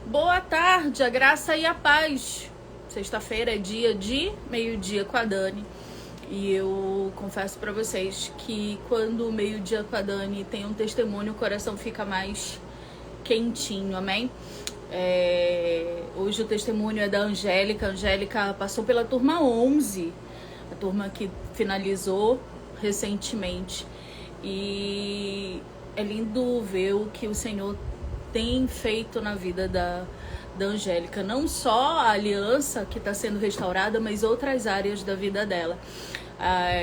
Boa tarde, a graça e a paz. Sexta-feira é dia de meio-dia com a Dani. E eu confesso pra vocês que quando o meio-dia com a Dani tem um testemunho, o coração fica mais quentinho, amém? Hoje o testemunho é da Angélica. A Angélica passou pela turma 11, a turma que finalizou recentemente. E é lindo ver o que o Senhor tem feito na vida da Angélica. Não só a aliança que está sendo restaurada, mas outras áreas da vida dela.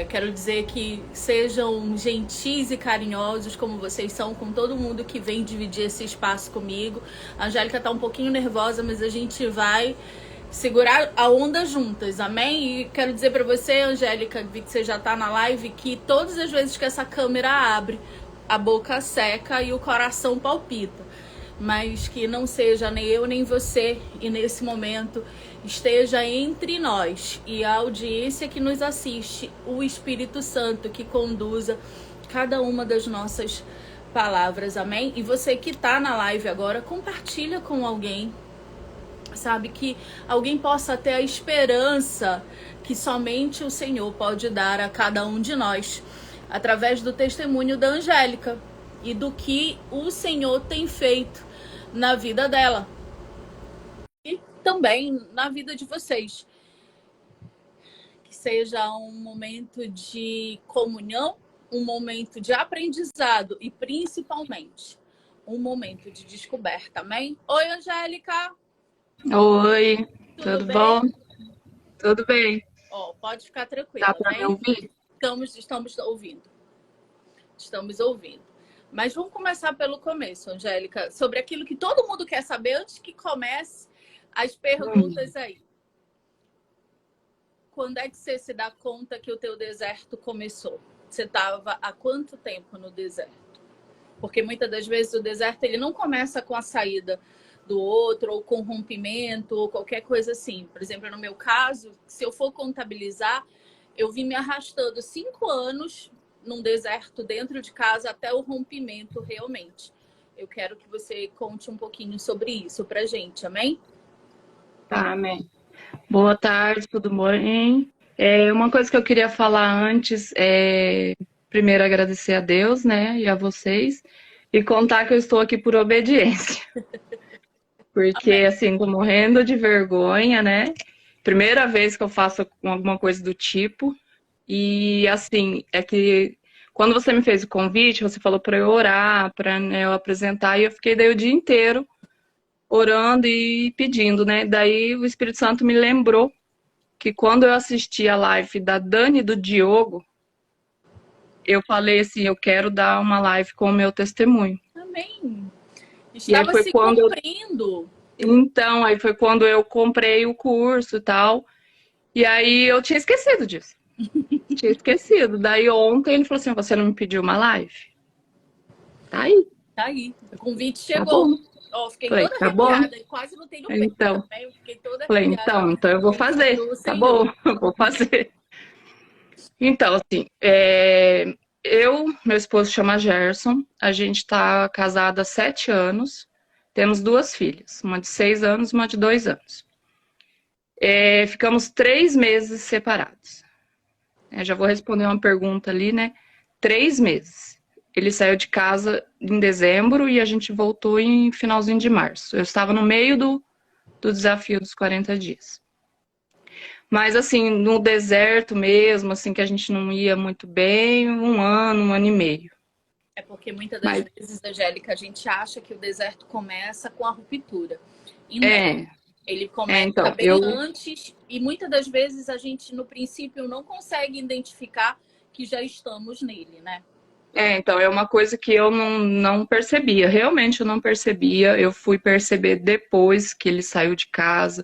Quero dizer que sejam gentis e carinhosos como vocês são com todo mundo que vem dividir esse espaço comigo. A Angélica tá um pouquinho nervosa, mas a gente vai segurar a onda juntas, amém? E quero dizer pra você, Angélica, vi que você já tá na live, que todas as vezes que essa câmera abre, a boca seca e o coração palpita. Mas que não seja nem eu nem você, e nesse momento esteja entre nós e a audiência que nos assiste, o Espírito Santo que conduza cada uma das nossas palavras, amém? E você que tá na live agora, compartilha com alguém, sabe? Que alguém possa ter a esperança que somente o Senhor pode dar a cada um de nós, através do testemunho da Angélica e do que o Senhor tem feito na vida dela e também na vida de vocês. Que seja um momento de comunhão, um momento de aprendizado e principalmente um momento de descoberta, amém? Oi, Angélica! Oi, Tudo tudo bom? bem? Tudo bem? Pode ficar Dá tranquila, para me amém? ouvir? Estamos ouvindo. Estamos ouvindo. Mas vamos começar pelo começo, Angélica, sobre aquilo que todo mundo quer saber antes que comece as perguntas aí. Quando é que você se dá conta que o teu deserto começou? Você estava há quanto tempo no deserto? Porque muitas das vezes o deserto ele não começa com a saída do outro, ou com rompimento, ou qualquer coisa assim. Por exemplo, no meu caso, se eu for contabilizar, eu vim me arrastando 5 anos num deserto dentro de casa até o rompimento realmente. Eu quero que você conte um pouquinho sobre isso pra gente, amém? Tá, amém. Boa tarde, tudo bem? Uma coisa que eu queria falar antes é, primeiro, agradecer a Deus, né, e a vocês, e contar que eu estou aqui por obediência. Porque, Amém. assim, tô morrendo de vergonha, né? Primeira vez que eu faço alguma coisa do tipo. E, assim, é que quando você me fez o convite, você falou para eu orar, para, né, eu apresentar, e eu fiquei daí o dia inteiro orando e pedindo, né? Daí o Espírito Santo me lembrou que quando eu assisti a live da Dani e do Diogo, eu falei assim, eu quero dar uma live com o meu testemunho. Amém. E aí Estava foi se quando eu, cumprindo. então, aí foi quando eu comprei o curso e tal. E aí eu tinha esquecido disso. Tinha esquecido. Daí ontem ele falou assim, você não me pediu uma live? Tá aí, Tá aí. O convite tá chegou. bom. Fiquei Falei, toda tá bom. arrepiada e quase não tenho peito Então, também. Eu fiquei toda falei, arrepiada então eu vou fazer. do Tá bom, Senhor. eu vou fazer. Então, assim, meu esposo chama Gerson, a gente está casado há 7 anos, temos 2 filhas, uma de 6 anos e uma de 2 anos. Ficamos 3 meses separados. Já vou responder uma pergunta ali, né? 3 meses. Ele saiu de casa em dezembro e a gente voltou em finalzinho de março. Eu estava no meio do desafio dos 40 dias. Mas assim, no deserto mesmo, assim, que a gente não ia muito bem, 1 ano, 1 ano e meio. É porque muitas das Mas vezes, Angélica, a gente acha que o deserto começa com a ruptura. E não. é, Ele começa então, bem antes e muitas das vezes a gente, no princípio, não consegue identificar que já estamos nele, né? então, é uma coisa que eu não percebia, realmente eu não percebia. Eu fui perceber depois que ele saiu de casa,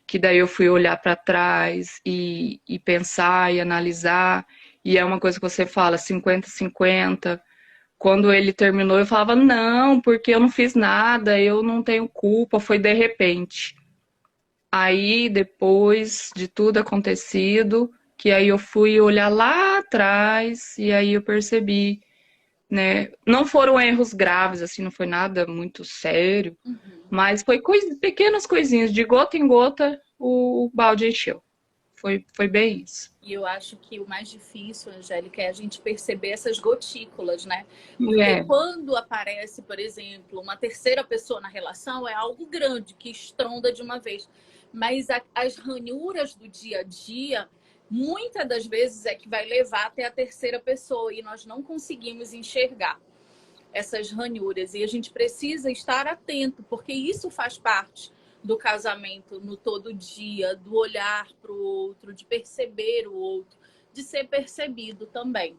que daí eu fui olhar para trás e pensar e analisar. E é uma coisa que você fala, 50-50. Quando ele terminou, eu falava, não, porque eu não fiz nada, eu não tenho culpa, foi de repente. Aí, depois de tudo acontecido, que aí eu fui olhar lá atrás e aí eu percebi, né? Não foram erros graves, assim, não foi nada muito sério, mas foi pequenas coisinhas, de gota em gota o balde encheu. Foi bem isso. E eu acho que o mais difícil, Angélica, é a gente perceber essas gotículas, né? Porque É, quando aparece, por exemplo, uma terceira pessoa na relação, é algo grande, que estronda de uma vez. Mas as ranhuras do dia a dia, muitas das vezes é que vai levar até a terceira pessoa e nós não conseguimos enxergar essas ranhuras. E a gente precisa estar atento, porque isso faz parte do casamento no todo dia, do olhar para o outro, de perceber o outro, de ser percebido também.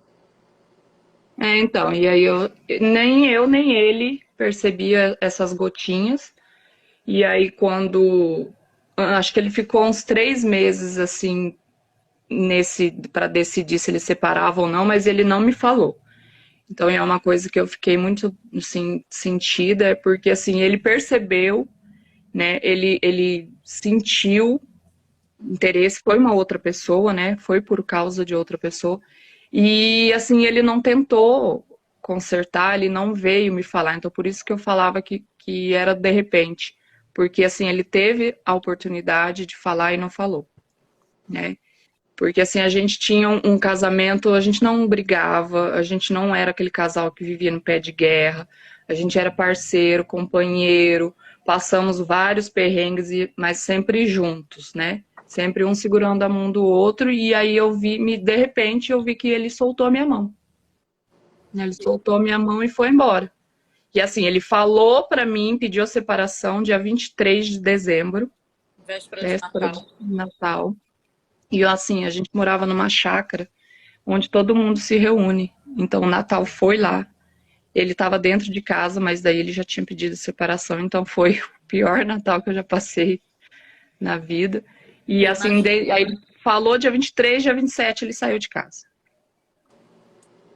então, e aí nem eu nem ele percebia essas gotinhas. E aí acho que ele ficou uns 3 meses assim para decidir se ele separava ou não, mas ele não me falou. Então é uma coisa que eu fiquei muito assim, sentida, é porque assim, ele percebeu, né? Ele sentiu interesse, foi uma outra pessoa, né? Foi por causa de outra pessoa. E assim, ele não tentou consertar, ele não veio me falar. Então por isso que eu falava que era de repente. Porque assim, ele teve a oportunidade de falar e não falou, né? Porque assim, a gente tinha um casamento, a gente não brigava, a gente não era aquele casal que vivia no pé de guerra, a gente era parceiro, companheiro, passamos vários perrengues, mas sempre juntos, né? Sempre um segurando a mão do outro, e aí de repente eu vi que ele soltou a minha mão. Ele soltou a minha mão e foi embora. E assim, ele falou pra mim, pediu a separação dia 23 de dezembro, Véspera de véspera de Natal. Natal. E assim, a gente morava numa chácara onde todo mundo se reúne. Então o Natal foi lá. Ele estava dentro de casa, mas daí ele já tinha pedido separação, então foi o pior Natal que eu já passei na vida. E Eu assim, imagino. aí ele falou dia 23, dia 27 ele saiu de casa.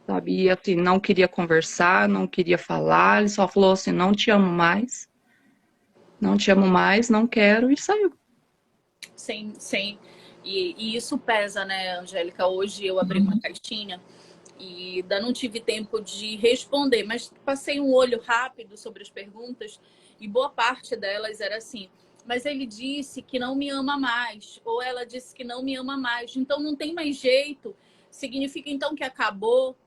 Sabe? E assim, não queria conversar, não queria falar, ele só falou assim: não te amo mais, não te amo mais, não quero, e saiu. Sem. E isso pesa, né, Angélica? Hoje eu abri uma caixinha e ainda não tive tempo de responder, mas passei um olho rápido sobre as perguntas e boa parte delas era assim: mas ele disse que não me ama mais, ou ela disse que não me ama mais, então não tem mais jeito, significa então que acabou.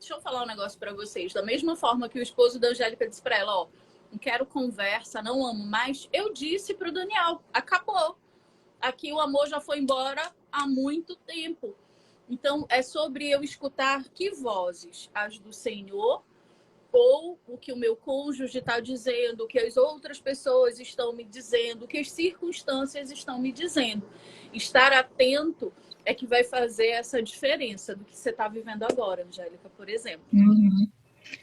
Deixa eu falar um negócio para vocês. Da mesma forma que o esposo da Angélica disse para ela: ó, não quero conversa, não amo mais, eu disse para o Daniel: acabou. Aqui o amor já foi embora há muito tempo. Então, é sobre eu escutar que vozes? As do Senhor ou o que o meu cônjuge está dizendo, o que as outras pessoas estão me dizendo, o que as circunstâncias estão me dizendo. Estar atento é que vai fazer essa diferença do que você está vivendo agora, Angélica, por exemplo.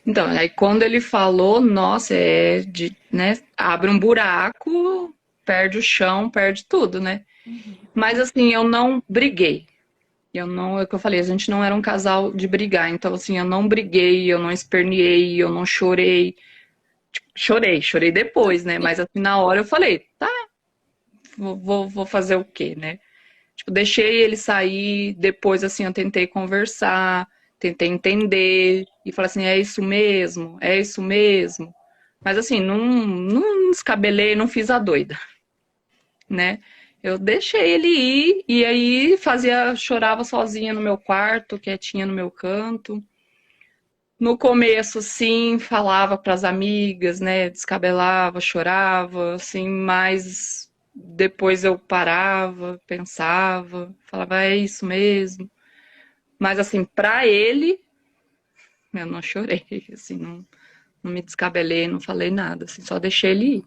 Então, aí quando ele falou, nossa, né, abre um buraco, perde o chão, perde tudo, né? Mas assim, eu não briguei. Eu não, é o que eu falei, a gente não era um casal de brigar. Então, assim, eu não briguei, eu não esperneei, eu não chorei. Tipo, chorei depois, né? Mas assim, na hora eu falei, tá, vou fazer o quê, né? Tipo, deixei ele sair, depois assim, eu tentei conversar, tentei entender, e falei assim, é isso mesmo, é isso mesmo. Mas assim, não descabelei, não fiz a doida, né? Eu deixei ele ir e aí chorava sozinha no meu quarto, quietinha no meu canto. No começo, sim, falava para as amigas, né? Descabelava, chorava, assim, mas depois eu parava, pensava, falava, é isso mesmo. Mas assim, para ele, eu não chorei, assim, não me descabelei, não falei nada, assim, só deixei ele ir.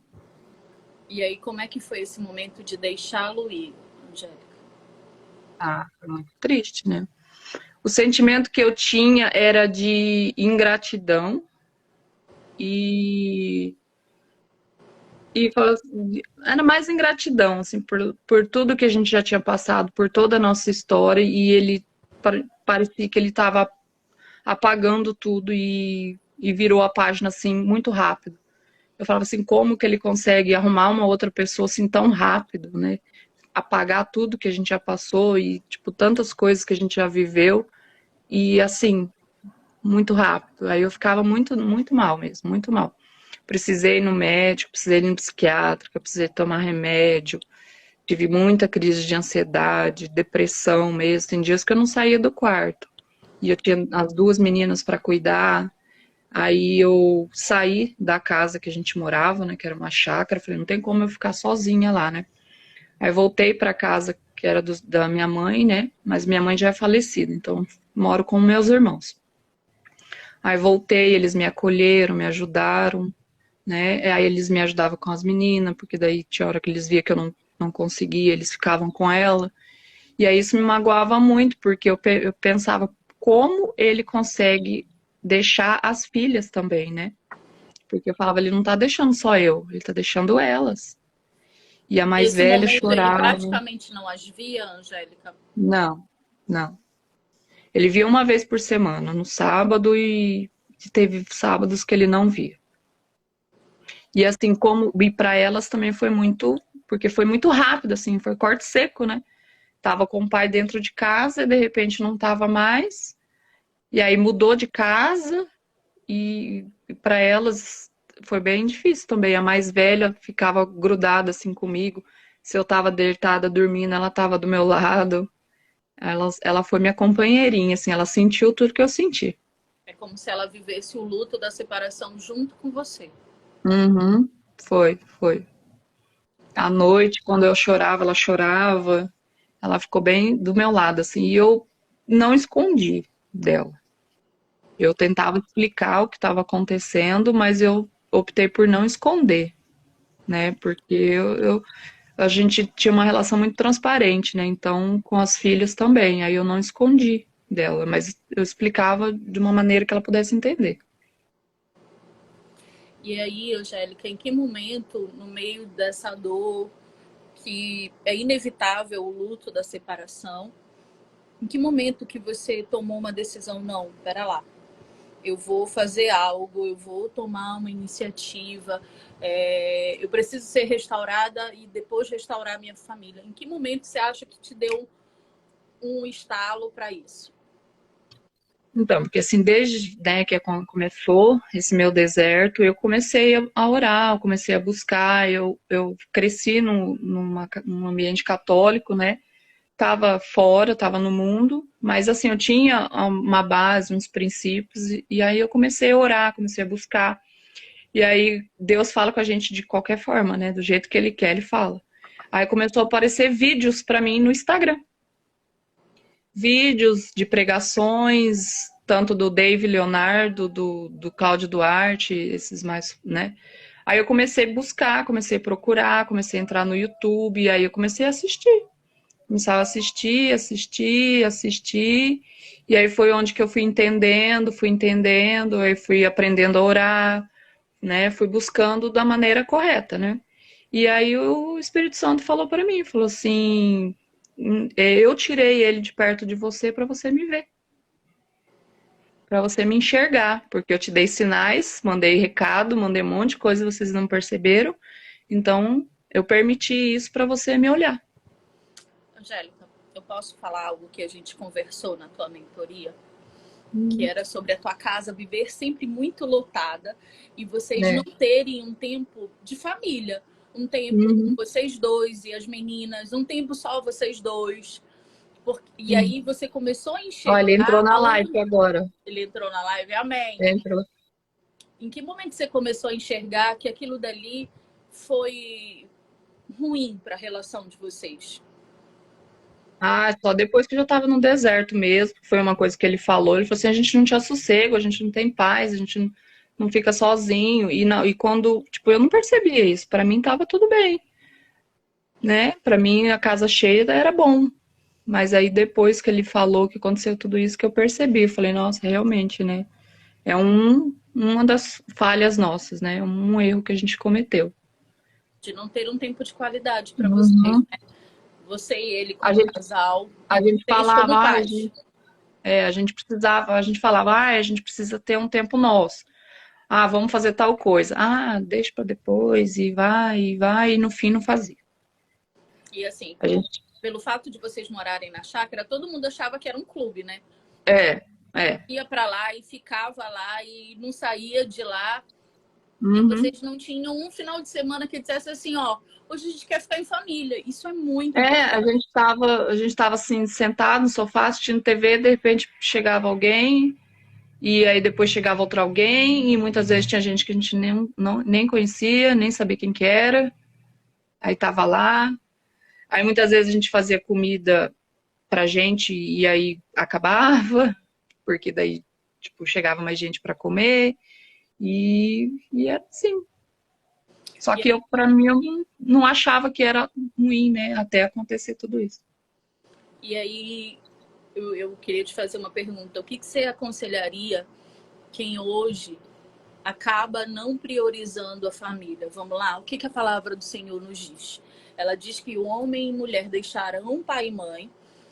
E aí, como é que foi esse momento de deixá-lo ir, Angélica? Ah, foi muito triste, né? O sentimento que eu tinha era de ingratidão e, era mais ingratidão, assim, por tudo que a gente já tinha passado, por toda a nossa história, e ele parecia que ele estava apagando tudo e virou a página assim muito rápido. Eu falava assim, como que ele consegue arrumar uma outra pessoa assim tão rápido, né? Apagar tudo que a gente já passou e tipo tantas coisas que a gente já viveu e assim muito rápido. Aí eu ficava muito, muito mal mesmo, muito mal. Precisei ir no médico, precisei ir no psiquiatra, precisei tomar remédio. Tive muita crise de ansiedade, depressão mesmo. Tem dias que eu não saía do quarto. E eu tinha as duas meninas para cuidar. Aí eu saí da casa que a gente morava, né, que era uma chácara. Falei, não tem como eu ficar sozinha lá, né? Aí voltei para casa que era da minha mãe, né? Mas minha mãe já é falecida, então moro com meus irmãos. Aí voltei, eles me acolheram, me ajudaram, né? Aí eles me ajudavam com as meninas, porque daí tinha hora que eles via que eu não conseguia, eles ficavam com ela. E aí isso me magoava muito, porque eu pensava como ele consegue deixar as filhas também, né? Porque eu falava, ele não tá deixando só eu, ele tá deixando elas. E a mais Nesse velha momento ele chorava. praticamente não as via, Angélica. Não, não. Ele via uma vez por semana, no sábado, e teve sábados que ele não via. E assim, como e para elas também foi muito, porque foi muito rápido, assim, foi corte seco, né? Tava com o pai dentro de casa e de repente não tava mais. E aí mudou de casa e para elas foi bem difícil também. A mais velha ficava grudada assim comigo. Se eu tava deitada dormindo, ela tava do meu lado. Ela foi minha companheirinha, assim, ela sentiu tudo que eu senti. É como se ela vivesse o luto da separação junto com você. Uhum, foi. À noite, quando eu chorava, ela chorava. Ela ficou bem do meu lado, assim, e eu não escondi dela. Eu tentava explicar o que estava acontecendo, mas eu optei por não esconder, né? Porque a gente tinha uma relação muito transparente, né? Então, com as filhas também. Aí eu não escondi dela, mas eu explicava de uma maneira que ela pudesse entender. E aí, Angélica, em que momento, no meio dessa dor, que é inevitável o luto da separação, em que momento que você tomou uma decisão? Não, pera lá, eu vou fazer algo, eu vou tomar uma iniciativa, eu preciso ser restaurada e depois restaurar minha família. Em que momento você acha que te deu um estalo para isso? Então, porque assim, desde, né, que quando começou esse meu deserto, eu comecei a orar, eu comecei a buscar, eu cresci num ambiente católico, né? Tava fora, tava no mundo, mas assim, eu tinha uma base, uns princípios, e aí eu comecei a orar, comecei a buscar. E aí Deus fala com a gente de qualquer forma, né? Do jeito que Ele quer, Ele fala. Aí começou a aparecer vídeos para mim no Instagram. Vídeos de pregações, tanto do Dave Leonardo, do Cláudio Duarte, esses mais, né? Aí eu comecei a buscar, comecei a procurar, comecei a entrar no YouTube, e aí eu comecei a assistir. Começava a assistir, e aí foi onde que eu fui entendendo, aí fui aprendendo a orar, né? Fui buscando da maneira correta, né? E aí o Espírito Santo falou para mim, falou assim, eu tirei ele de perto de você para você me ver, para você me enxergar, porque eu te dei sinais, mandei recado, mandei um monte de coisa e vocês não perceberam, então eu permiti isso para você me olhar. Angélica, eu posso falar algo que a gente conversou na tua mentoria? Que Uhum. era sobre a tua casa viver sempre muito lotada e vocês não É. terem um tempo de família, um tempo com Uhum. vocês dois e as meninas, um tempo só vocês dois. E Sim. aí você começou a Olha, ele entrou enxergar na live aonde agora. ele entrou na live, amém. Entrou. Em que momento você começou a enxergar que aquilo dali foi ruim para a relação de vocês? Ah, só depois que eu já estava no deserto mesmo, foi uma coisa que ele falou. Ele falou assim: a gente não tinha sossego, a gente não tem paz, a gente não fica sozinho. E quando, tipo, eu não percebia isso. Para mim tava tudo bem, né? Para mim a casa cheia era bom. Mas aí depois que ele falou que aconteceu tudo isso que eu percebi, eu falei: nossa, realmente, né? É uma das falhas nossas, né? Um erro que a gente cometeu. De não ter um tempo de qualidade para vocês, Uhum. né? Você e ele A como gente, casal a e gente vocês falava, como ah, pais. a gente precisava, a gente falava, ah, a gente precisa ter um tempo nosso. Ah, vamos fazer tal coisa. Ah, deixa para depois e vai, e no fim não fazia. E assim, A gente, pelo fato de vocês morarem na chácara, todo mundo achava que era um clube, né? é, É. ia para lá e ficava lá e não saía de lá. E Uhum. vocês não tinham um final de semana que dissesse assim, ó, hoje a gente quer ficar em família. Isso é muito É, importante. a gente tava assim, sentado no sofá assistindo TV, de repente chegava alguém, e aí depois chegava outro alguém, e muitas vezes tinha gente que a gente nem conhecia, nem sabia quem que era, aí tava lá. Aí muitas vezes a gente fazia comida pra gente e aí acabava, porque daí, tipo, chegava mais gente pra comer, e era assim. Só E que eu, para mim, eu não achava que era ruim, né? Até acontecer tudo isso. aí eu queria te fazer uma pergunta. O que você aconselharia quem hoje acaba não priorizando a família? Vamos lá, o que a palavra do Senhor nos diz? Ela diz que o homem e mulher deixarão pai e mãe,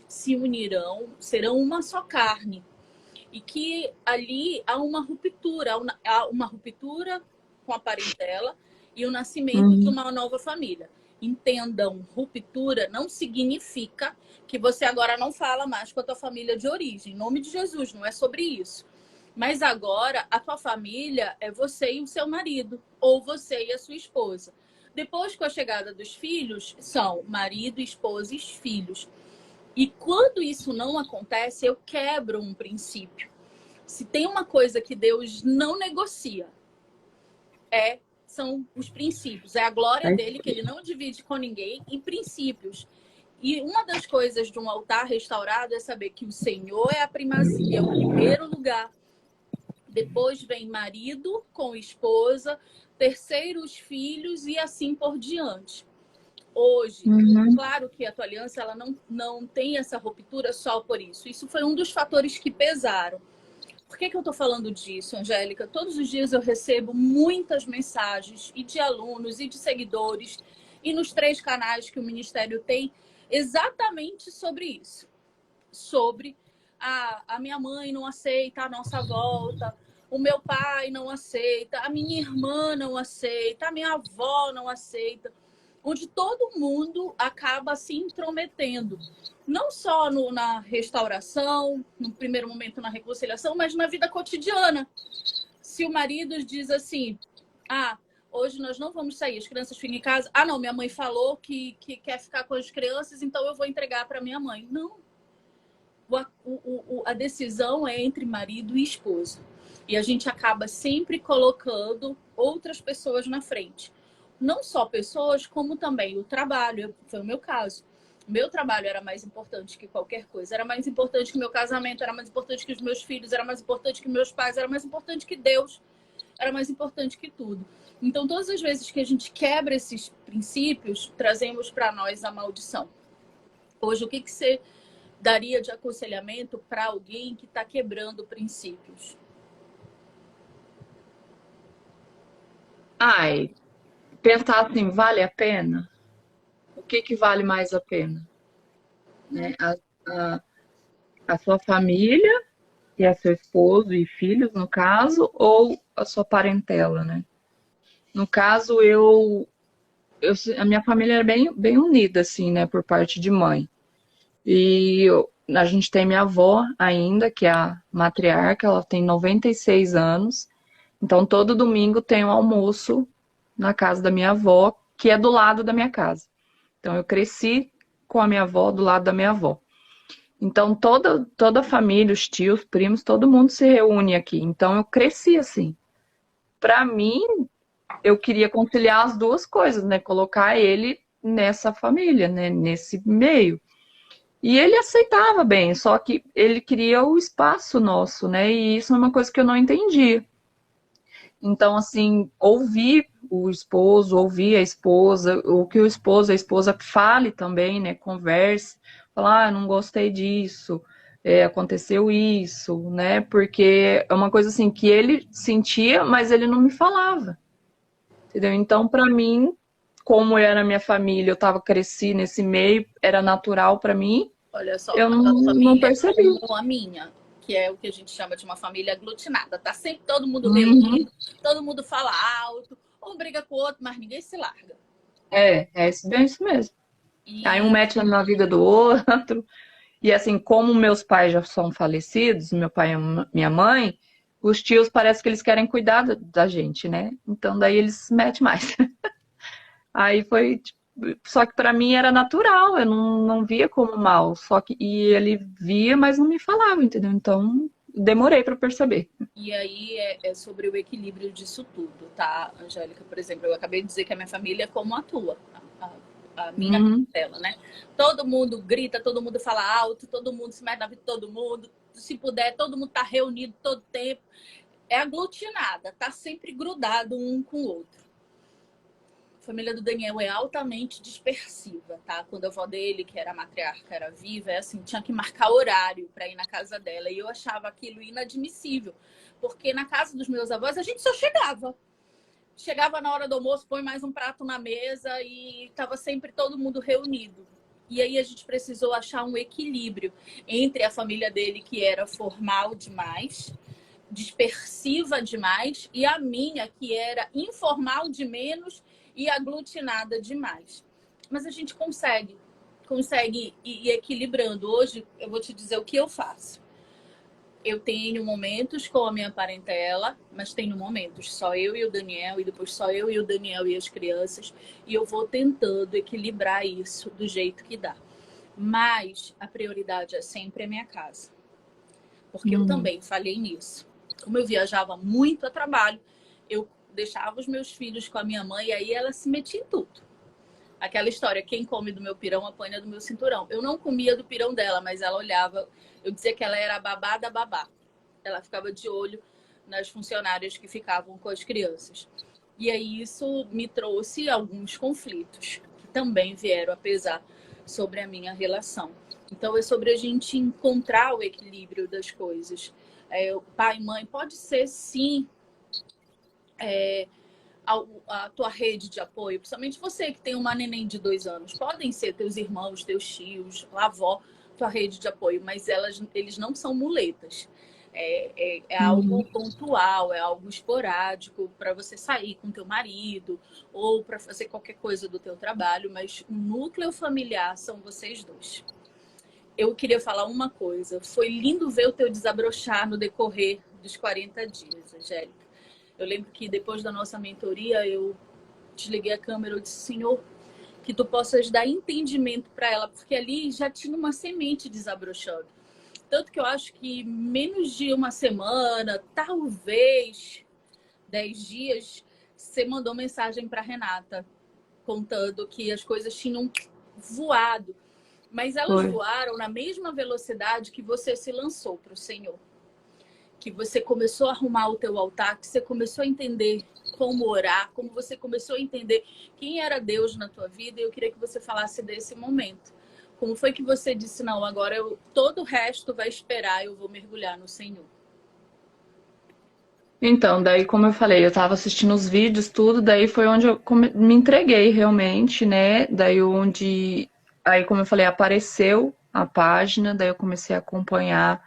se unirão, serão uma só carne. E que ali há uma ruptura com a parentela e o nascimento de Uhum. uma nova família. Entendam, ruptura não significa que você agora não fala mais com a tua família de origem. Em nome de Jesus, não é sobre isso. Mas agora a tua família é você e o seu marido, ou você e a sua esposa. Depois, com a chegada dos filhos, são marido, esposa e filhos. E quando isso não acontece, eu quebro um princípio. Se tem uma coisa que Deus não negocia, são os princípios. É a glória dele, que ele não divide com ninguém, em princípios. E uma das coisas de um altar restaurado é saber que o Senhor é a primazia, é o primeiro lugar. Depois vem marido com esposa, terceiro os filhos e assim por diante. Hoje, Uhum. claro que a tua aliança ela não tem essa ruptura só por isso. Isso foi um dos fatores que pesaram. Por que eu estou falando disso, Angélica? Todos os dias eu recebo muitas mensagens e de alunos e de seguidores e nos 3 canais que o Ministério tem exatamente sobre isso. Sobre a minha mãe não aceita a nossa volta, o meu pai não aceita, a minha irmã não aceita, a minha avó não aceita, onde todo mundo acaba se intrometendo. Não só na restauração, no primeiro momento na reconciliação, mas na vida cotidiana. Se o marido diz assim, hoje nós não vamos sair, as crianças ficam em casa. Não, minha mãe falou que quer ficar com as crianças, então eu vou entregar para minha mãe. Não. A decisão é entre marido e esposa. E a gente acaba sempre colocando outras pessoas na frente. Não só pessoas, como também o trabalho. Foi o meu caso. O meu trabalho era mais importante que qualquer coisa. Era mais importante que meu casamento, era mais importante que os meus filhos, era mais importante que meus pais, era mais importante que Deus, era mais importante que tudo. Então, todas as vezes que a gente quebra esses princípios, trazemos para nós a maldição. Hoje, o que você daria de aconselhamento para alguém que está quebrando princípios? Ai, pensar assim, vale a pena? O que que vale mais a pena? Né? A, a sua família e a seu esposo e filhos, no caso, ou a sua parentela, né? No caso, a minha família era bem unida, assim, né, por parte de mãe. A gente tem minha avó ainda, que é a matriarca, ela tem 96 anos. Então, todo domingo tem um almoço na casa da minha avó, que é do lado da minha casa. Então, eu cresci com a minha avó do lado da minha avó. Então, toda a família, os tios, primos, todo mundo se reúne aqui. Então, eu cresci assim. Para mim, eu queria conciliar as duas coisas, né? Colocar ele nessa família, né? Nesse meio. E ele aceitava bem, só que ele queria o espaço nosso, né? E isso é uma coisa que eu não entendia. Então, assim, ouvir o esposo, ouvir a esposa, o que o esposo, a esposa fale também, né? Converse, falar, não gostei disso, aconteceu isso, né? Porque é uma coisa assim que ele sentia, mas ele não me falava, entendeu? Então, para mim, como era minha família, eu tava cresci nesse meio, era natural para mim, Olha só, eu a tua não família é percebi. como a minha, que é o que a gente chama de uma família aglutinada. Tá sempre todo mundo Uhum. reunido, todo mundo fala alto, um briga com o outro, mas ninguém se larga. É bem isso mesmo. Aí um E mete na vida do outro. E assim, como meus pais já são falecidos, meu pai e minha mãe, os tios parece que eles querem cuidar da gente, né? Então daí eles se metem mais. Aí foi, tipo, só que para mim era natural, eu não via como mal, só que e ele via, mas não me falava, entendeu? Então demorei para perceber. E aí é sobre o equilíbrio disso tudo, tá, Angélica? Por exemplo, eu acabei de dizer que a minha família é como a tua, a minha Uhum. parentela, né? Todo mundo grita, todo mundo fala alto, todo mundo se mete na vida de todo mundo. Se puder, todo mundo tá reunido todo tempo. É aglutinada, tá sempre grudado um com o outro. A família do Daniel é altamente dispersiva, tá? Quando a avó dele, que era a matriarca, era viva, é assim, tinha que marcar horário para ir na casa dela. E eu achava aquilo inadmissível, porque na casa dos meus avós a gente só chegava. Chegava na hora do almoço, põe mais um prato na mesa e estava sempre todo mundo reunido. E aí a gente precisou achar um equilíbrio entre a família dele, que era formal demais, dispersiva demais, e a minha, que era informal de menos e aglutinada demais. Mas a gente consegue ir equilibrando. Hoje eu vou te dizer o que eu faço. Eu tenho momentos com a minha parentela, mas tenho momentos só eu e o Daniel, e depois só eu e o Daniel e as crianças, e eu vou tentando equilibrar isso do jeito que dá. Mas a prioridade é sempre a minha casa, porque eu Uhum. também falhei nisso. Como eu viajava muito a trabalho, eu deixava os meus filhos com a minha mãe e aí ela se metia em tudo. Aquela história, quem come do meu pirão apanha do meu cinturão. Eu não comia do pirão dela, mas ela olhava, eu dizia que ela era a babá da babá. Ela ficava de olho nas funcionárias que ficavam com as crianças. E aí isso me trouxe alguns conflitos, que também vieram a pesar sobre a minha relação. Então é sobre a gente encontrar o equilíbrio das coisas. Pai e mãe pode ser, sim, a tua rede de apoio, principalmente você que tem uma neném de 2 anos, podem ser teus irmãos, teus tios, a avó, tua rede de apoio, mas eles não são muletas. É algo Uhum. pontual, é algo esporádico para você sair com teu marido ou para fazer qualquer coisa do teu trabalho, mas o núcleo familiar são vocês dois. Eu queria falar uma coisa. Foi lindo ver o teu desabrochar no decorrer dos 40 dias, Angélica. Eu lembro que depois da nossa mentoria, eu desliguei a câmera e disse, Senhor, que tu possas dar entendimento para ela, porque ali já tinha uma semente desabrochando. Tanto que eu acho que menos de uma semana, talvez 10 dias, você mandou mensagem para Renata, contando que as coisas tinham voado. Mas elas Foi. voaram na mesma velocidade que você se lançou para o Senhor. Que você começou a arrumar o teu altar, que você começou a entender como orar, como você começou a entender quem era Deus na tua vida. E eu queria que você falasse desse momento. Como foi que você disse, não, agora todo o resto vai esperar, eu vou mergulhar no Senhor. Então, daí, como eu falei, eu tava assistindo os vídeos, tudo, daí foi onde eu me entreguei realmente, né? Daí onde, aí como eu falei, apareceu a página, daí eu comecei a acompanhar,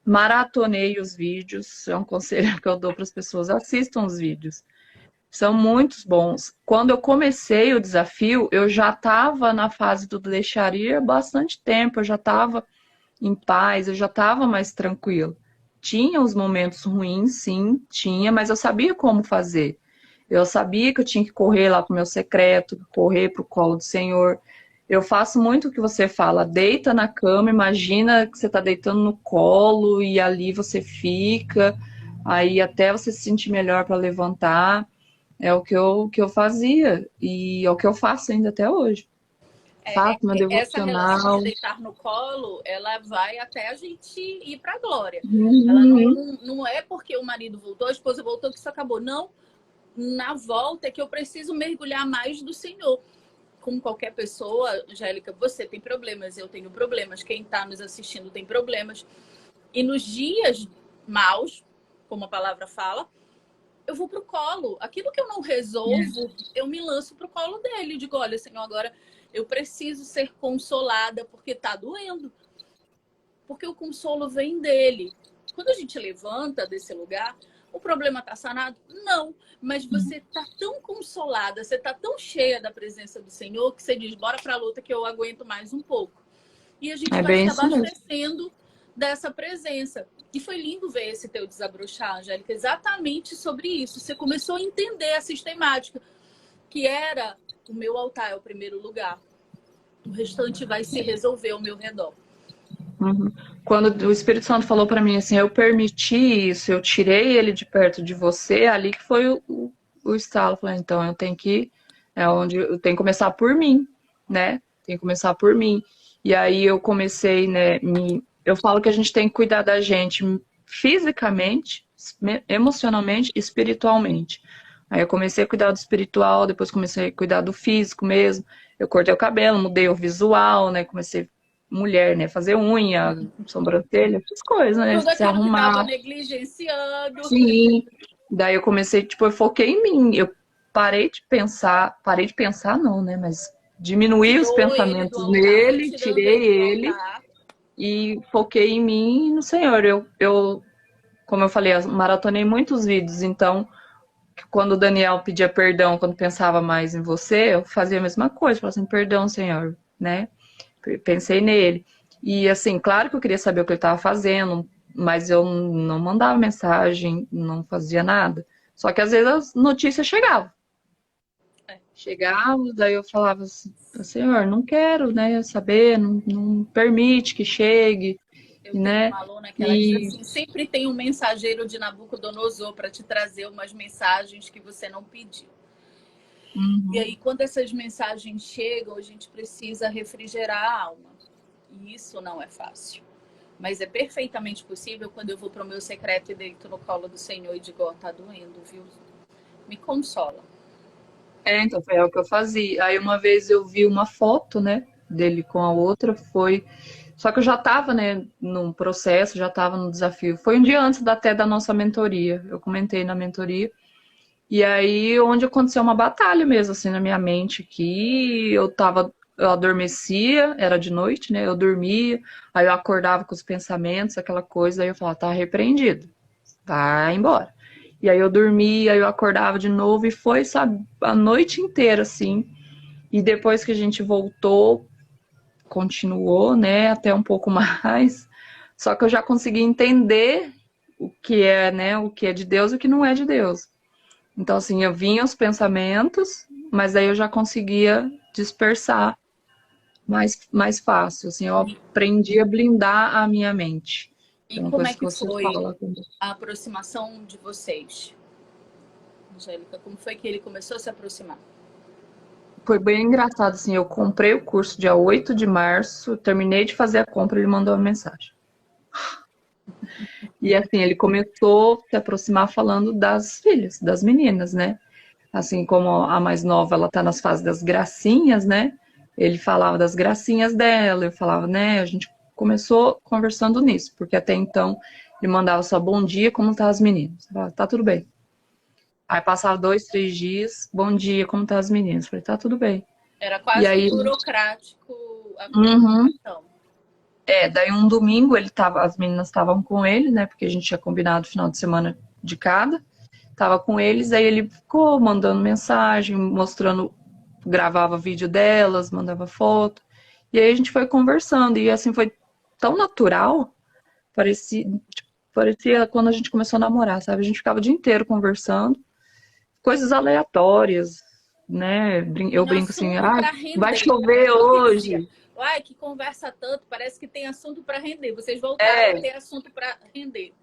maratonei os vídeos, é um conselho que eu dou para as pessoas, assistam os vídeos. São muitos bons. Quando eu comecei o desafio, eu já estava na fase do deixaria há bastante tempo, eu já estava em paz, eu já estava mais tranquilo. Tinha os momentos ruins, sim, tinha, mas eu sabia como fazer. Eu sabia que eu tinha que correr lá pro meu secreto, correr pro colo do Senhor. Eu faço muito o que você fala, deita na cama, imagina que você está deitando no colo e ali você fica, aí até você se sentir melhor para levantar. É o que eu fazia e é o que eu faço ainda até hoje. Faço meu Essa relação de devocional. deitar no colo, ela vai até a gente ir para a glória. Ela Uhum. não é porque o marido voltou, a esposa voltou que isso acabou. Não, na volta é que eu preciso mergulhar mais do Senhor. Como qualquer pessoa, Angélica, você tem problemas, eu tenho problemas, quem está nos assistindo tem problemas. E nos dias maus, como a palavra fala, eu vou pro colo. Aquilo que eu não resolvo, eu me lanço pro colo dele. Eu digo, olha, Senhor, agora eu preciso ser consolada porque tá doendo. Porque o consolo vem dele. Quando a gente levanta desse lugar, o problema tá sanado? Não. Mas você tá tão consolada, você tá tão cheia da presença do Senhor que você diz, bora pra luta que eu aguento mais um pouco. e a gente É vai se bem isso mesmo. abastecendo dessa presença. E foi lindo ver esse teu desabrochar, Angélica, exatamente sobre isso. Você começou a entender a sistemática, que era o meu altar é o primeiro lugar. O restante vai se resolver ao meu redor. Uhum. Quando o Espírito Santo falou para mim assim, eu permiti isso, eu tirei ele de perto de você, ali que foi o estalo. Eu falei, então eu tenho que, é onde eu tenho que começar por mim, né? Tem que começar por mim. E aí eu comecei, né? Eu falo que a gente tem que cuidar da gente fisicamente, emocionalmente e espiritualmente. Aí eu comecei a cuidar do espiritual, depois comecei a cuidar do físico mesmo. Eu cortei o cabelo, mudei o visual, né? Comecei mulher, né? Fazer unha, sobrancelha, essas coisas, né? Tudo Se aquilo que estava arrumar. negligenciando. Sim. Daí eu comecei, tipo, eu foquei em mim. Eu parei de pensar não, né? Mas diminuí os Tirou ele do pensamentos altar, foi nele, tirando tirei ele do ele altar. e foquei em mim e no Senhor. Como eu falei, eu maratonei muitos vídeos, então quando o Daniel pedia perdão, quando pensava mais em você, eu fazia a mesma coisa, falava assim, perdão, Senhor, né? Pensei nele. E assim, claro que eu queria saber o que ele estava fazendo, mas eu não mandava mensagem, não fazia nada. Só que às vezes as notícias chegavam. É, Chegavam, daí eu falava assim, Senhor, não quero, né, saber, não permite que chegue, eu tenho né? uma aluna que ela diz E assim: sempre tem um mensageiro de Nabucodonosor para te trazer umas mensagens que você não pediu. E uhum, aí, quando essas mensagens chegam, a gente precisa refrigerar a alma. E isso não é fácil. Mas é perfeitamente possível quando eu vou para o meu secreto e deito no colo do Senhor e digo: ó, tá doendo, viu? Me consola. então foi o que eu fazia. Aí uma vez eu vi uma foto, né, dele com a outra, foi. Só que eu já estava, né, num processo, já estava no desafio. Foi um dia antes até da nossa mentoria. Eu comentei na mentoria. E aí, onde aconteceu uma batalha mesmo, assim, na minha mente, que eu adormecia, era de noite, né? Eu dormia, aí eu acordava com os pensamentos, aquela coisa, aí eu falava, tá repreendido, vai embora. E aí eu dormia, aí eu acordava de novo, e foi, sabe, a noite inteira, assim. E depois que a gente voltou, continuou, né, até um pouco mais. Só que eu já consegui entender o que é, né, o que é de Deus e o que não é de Deus. Então, assim, eu vinha os pensamentos, mas aí eu já conseguia dispersar mais fácil. Assim, eu aprendi a blindar a minha mente. E É uma como é coisa que que você foi fala também. a aproximação de vocês, Angélica? Como foi que ele começou a se aproximar? Foi bem engraçado, assim, eu comprei o curso dia 8 de março, terminei de fazer a compra, ele mandou uma mensagem. E assim, ele começou a se aproximar falando das filhas, das meninas, né? Assim como a mais nova, ela tá nas fases das gracinhas, né? Ele falava das gracinhas dela, eu falava, né? A gente começou conversando nisso, porque até então ele mandava só bom dia, como tá as meninas? Eu falava, tá tudo bem. Aí passava 2, 3 dias, bom dia, como tá as meninas? Eu falei, tá tudo bem. Era E quase que aí, burocrático a uhum, comunicação. daí um domingo as meninas estavam com ele, né? Porque a gente tinha combinado final de semana de cada. Tava com eles, aí ele ficou mandando mensagem, mostrando, gravava vídeo delas, mandava foto. E aí a gente foi conversando, e assim foi tão natural, parecia, tipo, parecia quando a gente começou a namorar, sabe? A gente ficava o dia inteiro conversando, coisas aleatórias, né? E Eu no brinco assim, assunto ah, para vai render. chover Ele dizia: hoje. ai, que conversa tanto, parece que tem assunto para render. Vocês voltaram a É, ter assunto para render.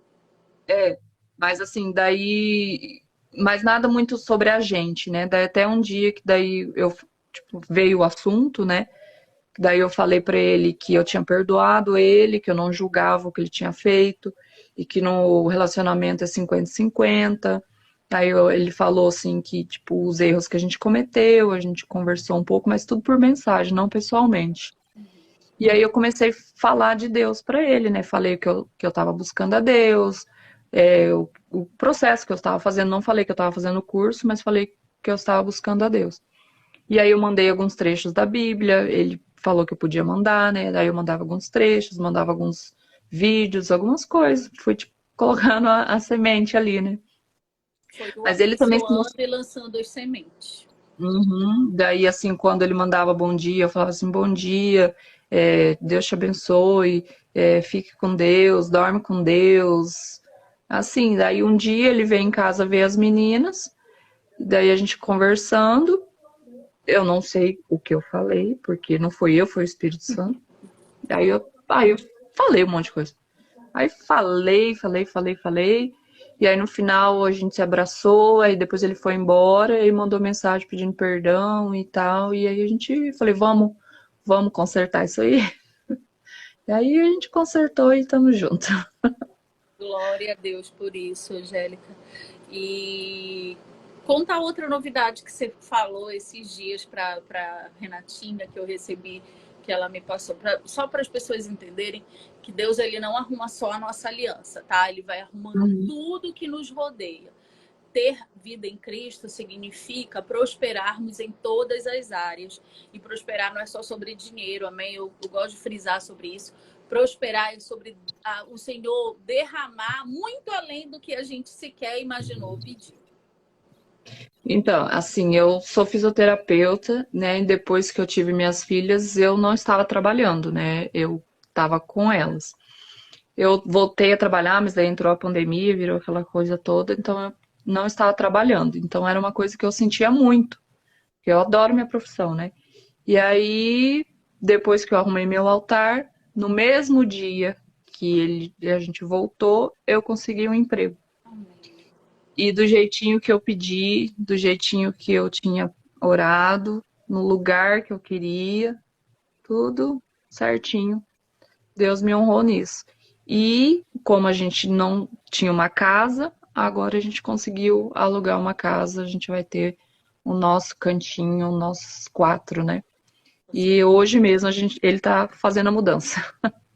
mas assim, daí. Mas nada muito sobre a gente, né? Daí até um dia que daí eu, tipo, veio o assunto, né? Daí eu falei pra ele que eu tinha perdoado ele, que eu não julgava o que ele tinha feito e que no relacionamento é 50-50. Ele falou assim que, tipo, os erros que a gente cometeu, a gente conversou um pouco, mas tudo por mensagem, não pessoalmente. E aí eu comecei a falar de Deus pra ele, né? Falei que eu tava buscando a Deus, o processo que eu estava fazendo, não falei que eu estava fazendo o curso, mas falei que eu estava buscando a Deus. E aí eu mandei alguns trechos da Bíblia, ele falou que eu podia mandar, né? Daí eu mandava alguns trechos, mandava alguns vídeos, algumas coisas. Fui, tipo, colocando a semente ali, né? Foi o Mas ele também se abençoando mostrou. e lançando as sementes. Uhum. Daí, assim, quando ele mandava bom dia, eu falava assim, bom dia, Deus te abençoe, fique com Deus, dorme com Deus. Assim, daí um dia ele veio em casa ver as meninas, daí a gente conversando, eu não sei o que eu falei, porque não foi eu, foi o Espírito Santo. Aí eu falei um monte de coisa. Aí falei. E aí no final a gente se abraçou, aí depois ele foi embora e mandou mensagem pedindo perdão e tal. E aí a gente falei, vamos consertar isso aí. E aí a gente consertou e estamos juntos. Glória a Deus por isso, Angélica. E conta outra novidade que você falou esses dias para Renatinha, que eu recebi, que ela me passou, só para as pessoas entenderem que Deus ele não arruma só a nossa aliança, tá? Ele vai arrumando Uhum. tudo que nos rodeia. Ter vida em Cristo significa prosperarmos em todas as áreas. E prosperar não é só sobre dinheiro, amém? Eu gosto de frisar sobre isso. Prosperar é sobre o Senhor derramar muito além do que a gente sequer imaginou ou pediu. Então, assim, eu sou fisioterapeuta, né? E depois que eu tive minhas filhas, eu não estava trabalhando, né? Eu estava com elas. Eu voltei a trabalhar, mas daí entrou a pandemia, virou aquela coisa toda, então eu não estava trabalhando. Então era uma coisa que eu sentia muito, porque eu adoro minha profissão, né? E aí, depois que eu arrumei meu altar, no mesmo dia que a gente voltou, eu consegui um emprego. Amém. E do jeitinho que eu pedi, do jeitinho que eu tinha orado, no lugar que eu queria, tudo certinho. Deus me honrou nisso. E como a gente não tinha uma casa, agora a gente conseguiu alugar uma casa, a gente vai ter o nosso cantinho, nossos quatro, né? E hoje mesmo ele tá fazendo a mudança.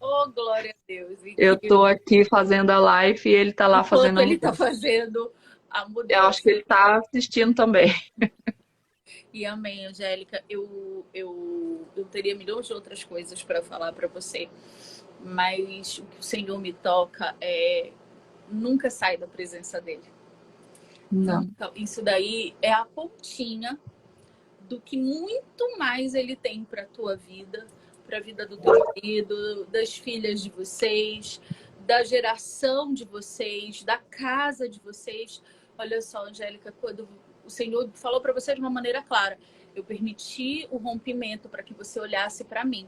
Oh, glória a Deus. Eu tô aqui fazendo a live e ele tá lá Enquanto fazendo a ele está mudança. fazendo a Eu acho que mudança. ele tá assistindo também. E amém, Angélica. Eu teria milhões de outras coisas para falar para você, mas o que o Senhor me toca é nunca sai da presença dele. Não. Nunca. Isso daí é a pontinha do que muito mais ele tem para a tua vida, para a vida do teu marido, das filhas de vocês, da geração de vocês, da casa de vocês. Olha só, Angélica, quando o Senhor falou para você de uma maneira clara, eu permiti o rompimento para que você olhasse para mim.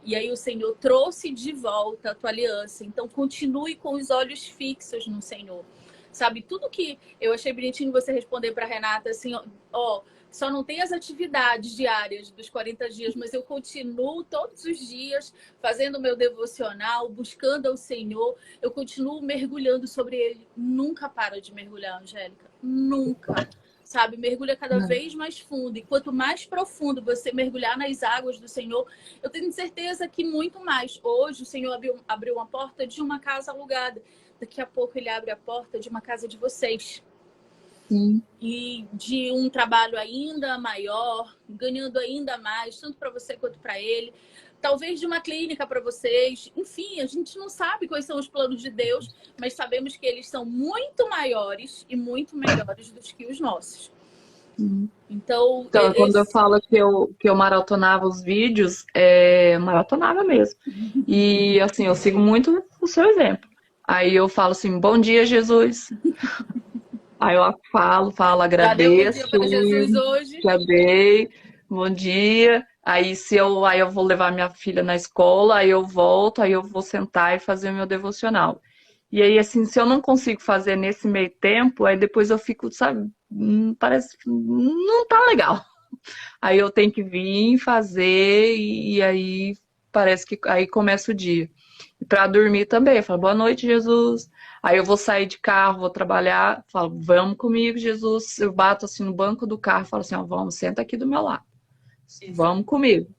E aí o Senhor trouxe de volta a tua aliança. Então continue com os olhos fixos no Senhor. Sabe, tudo que eu achei bonitinho você responder para Renata assim, ó, só não tem as atividades diárias dos 40 dias, mas eu continuo todos os dias fazendo o meu devocional, buscando ao Senhor, eu continuo mergulhando sobre ele. Nunca para de mergulhar, Angélica. Nunca. Sabe, mergulha cada Não. vez mais fundo. E quanto mais profundo você mergulhar nas águas do Senhor, eu tenho certeza que muito mais. Hoje o Senhor abriu uma porta de uma casa alugada. Daqui a pouco ele abre a porta de uma casa de vocês. Sim. E de um trabalho ainda maior, ganhando ainda mais, tanto para você quanto para ele. Talvez de uma clínica para vocês. Enfim, a gente não sabe quais são os planos de Deus, mas sabemos que eles são muito maiores e muito melhores do que os nossos. Sim. Então, Então, quando eu falo que eu maratonava os vídeos, maratonava mesmo. E assim, eu sigo muito o seu exemplo. Aí eu falo assim, bom dia, Jesus. Aí eu falo, já deu bom dia agradeço, para Jesus hoje? já dei, bom dia. Aí eu vou levar minha filha na escola, aí eu volto, aí eu vou sentar e fazer o meu devocional. E aí, assim, se eu não consigo fazer nesse meio tempo, aí depois eu fico, sabe, parece que não tá legal. Aí eu tenho que vir fazer e aí parece que aí começa o dia. E para dormir também, eu falo, boa noite, Jesus. Aí eu vou sair de carro, vou trabalhar, falo, vamos comigo, Jesus. Eu bato assim no banco do carro, falo assim, ó, vamos, senta aqui do meu lado. Exato. Vamos comigo.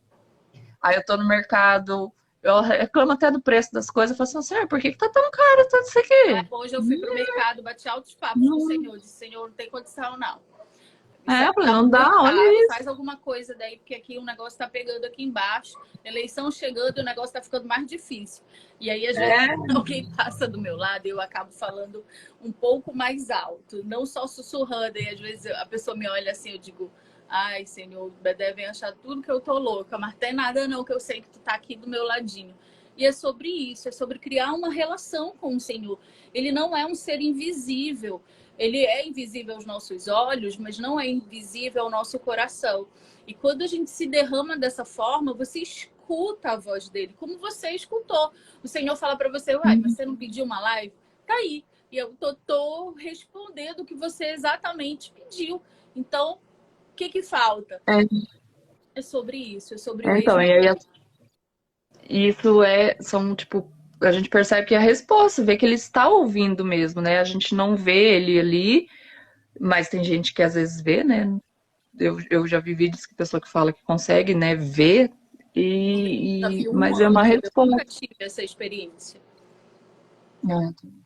Aí eu tô no mercado, eu reclamo até do preço das coisas, eu falo assim, senhor, por que tá tão caro tudo isso aqui? Hoje eu fui pro mercado, bati altos papos com o Senhor. Disse, Senhor, não tem condição, não. Isso Eu falei, tá não dá, muito caro, olha isso. faz alguma coisa daí, porque aqui o negócio tá pegando aqui embaixo, eleição chegando e o negócio tá ficando mais difícil. E aí, às vezes, É, alguém passa do meu lado e eu acabo falando um pouco mais alto, não só sussurrando, e às vezes a pessoa me olha assim, eu digo, Ai, Senhor, devem achar tudo que eu tô louca, mas tem nada não, que eu sei que tu tá aqui do meu ladinho. E é sobre isso, é sobre criar uma relação com o Senhor. Ele não é um ser invisível. Ele é invisível aos nossos olhos, mas não é invisível ao nosso coração. E quando a gente se derrama dessa forma, você escuta a voz dele, como você escutou. O Senhor fala para você, uai, mas você não pediu uma live? Tá aí. E eu tô respondendo o que você exatamente pediu. Então, o que que falta? É, É sobre isso, é sobre o então, ex. e aí isso são tipo, a gente percebe que é a resposta, vê que ele está ouvindo mesmo, né? A gente não vê ele ali, mas tem gente que às vezes vê, né? Eu já vi vídeos que pessoa que fala que consegue, né, ver, Já vi um mas é uma anjo, eu nunca resposta. tive essa experiência. É.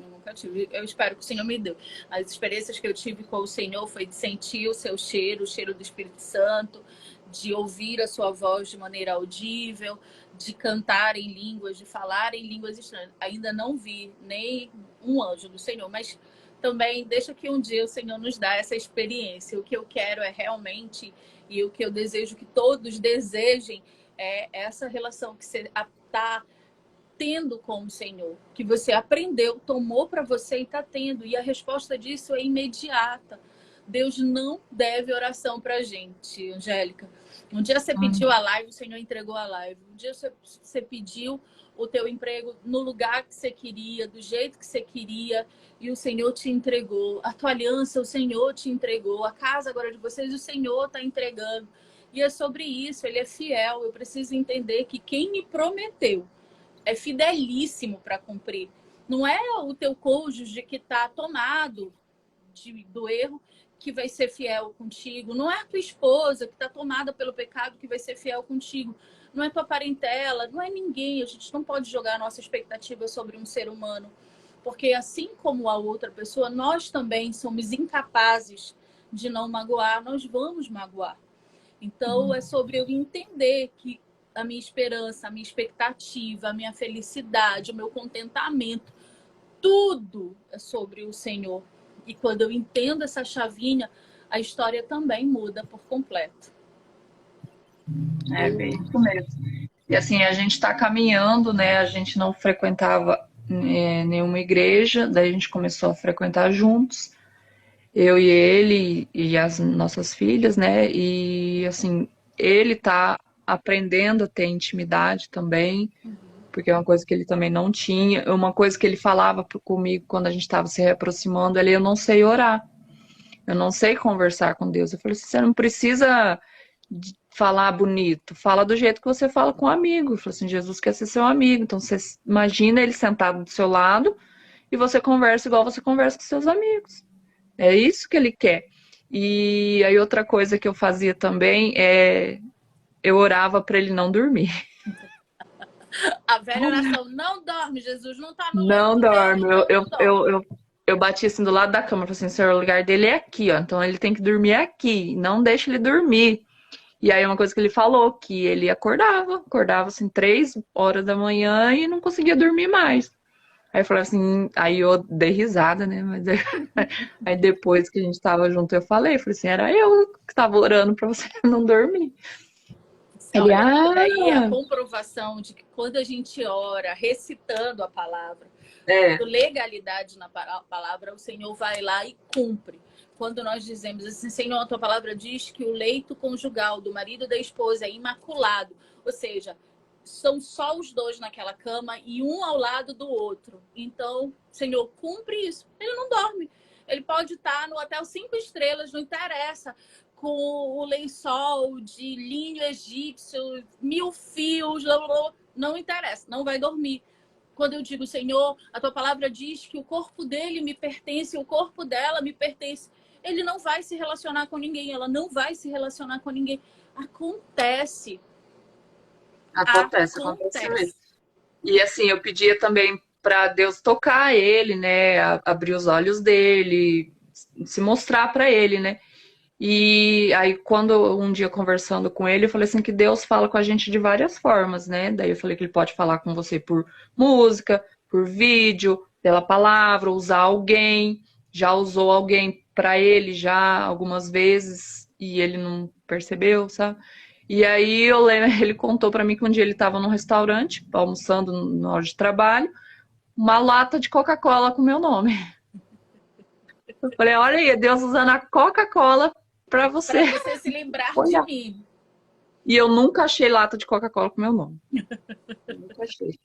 Eu nunca tive. Eu espero que o Senhor me dê. As experiências que eu tive com o Senhor foi de sentir o seu cheiro, o cheiro do Espírito Santo, de ouvir a sua voz de maneira audível, de cantar em línguas, de falar em línguas estranhas. Ainda não vi nem um anjo do Senhor, mas também deixa que um dia o Senhor nos dá essa experiência. O que eu quero é realmente, e o que eu desejo que todos desejem, é essa relação que você está tendo com o Senhor, que você aprendeu, tomou para você e está tendo. E a resposta disso é imediata. Deus não deve oração para a gente, Angélica. Um dia você pediu a live, o Senhor entregou a live. Um dia você pediu o teu emprego no lugar que você queria, do jeito que você queria, e o Senhor te entregou. A tua aliança, o Senhor te entregou. A casa agora de vocês, o Senhor está entregando. E é sobre isso, Ele é fiel. Eu preciso entender que quem me prometeu é fidelíssimo para cumprir. Não é o teu cônjuge que está tomado do erro que vai ser fiel contigo. Não é a tua esposa que está tomada pelo pecado que vai ser fiel contigo. Não é tua parentela, não é ninguém. A gente não pode jogar a nossa expectativa sobre um ser humano. Porque assim como a outra pessoa, nós também somos incapazes de não magoar. Nós vamos magoar. Então, é sobre eu entender que a minha esperança, a minha expectativa, a minha felicidade, o meu contentamento, tudo é sobre o Senhor. E quando eu entendo essa chavinha, a história também muda por completo. É bem isso mesmo. E assim, a gente está caminhando, né? A gente não frequentava nenhuma igreja, daí a gente começou a frequentar juntos, eu e ele e as nossas filhas, né? E assim, ele tá aprendendo a ter intimidade também, porque é uma coisa que ele também não tinha. Uma coisa que ele falava comigo quando a gente estava se reaproximando, eu não sei orar, eu não sei conversar com Deus. Eu falei assim, você não precisa falar bonito, fala do jeito que você fala com um amigo. Eu falei assim, Jesus quer ser seu amigo, então você imagina ele sentado do seu lado e você conversa igual você conversa com seus amigos. É isso que ele quer. E aí outra coisa que eu fazia também é eu orava para ele não dormir. A velha oração, não dorme, Jesus não está no Não leito dele, dorme. então não dorme. Eu bati assim do lado da cama, falei assim, senhor, o lugar dele é aqui, ó. Então ele tem que dormir aqui. Não deixa ele dormir. E aí uma coisa que ele falou, que ele acordava assim 3 horas da manhã e não conseguia dormir mais. Aí eu falei assim, aí eu dei risada, né? Mas aí depois que a gente tava junto, eu falei assim, era eu que tava orando pra você não dormir. Ele, Olha, daí é a ah, comprovação de que quando a gente ora recitando a palavra, é, legalidade na palavra, o Senhor vai lá e cumpre. Quando nós dizemos assim, Senhor, a tua palavra diz que o leito conjugal do marido e da esposa é imaculado, ou seja, são só os dois naquela cama e um ao lado do outro. Então, Senhor, cumpre isso. Ele não dorme. Ele pode estar no hotel 5 estrelas, não interessa, com o lençol de linho egípcio, 1000 fios, não interessa, não vai dormir. Quando eu digo, Senhor, a tua palavra diz que o corpo dele me pertence, o corpo dela me pertence. Ele não vai se relacionar com ninguém, ela não vai se relacionar com ninguém. Acontece. acontece mesmo. E assim, eu pedia também para Deus tocar ele, né? Abrir os olhos dele, se mostrar para ele, né? E aí, quando um dia conversando com ele, eu falei assim que Deus fala com a gente de várias formas, né? Daí eu falei que ele pode falar com você por música, por vídeo, pela palavra, usar alguém. Já usou alguém para ele já algumas vezes e ele não percebeu, sabe? E aí eu lembro, ele contou pra mim que um dia ele estava num restaurante, almoçando na hora de trabalho, uma lata de Coca-Cola com meu nome. Eu falei, olha aí, Deus usando a Coca-Cola pra você Para você se lembrar de olhar. mim. E eu nunca achei lata de Coca-Cola com meu nome. Eu nunca achei.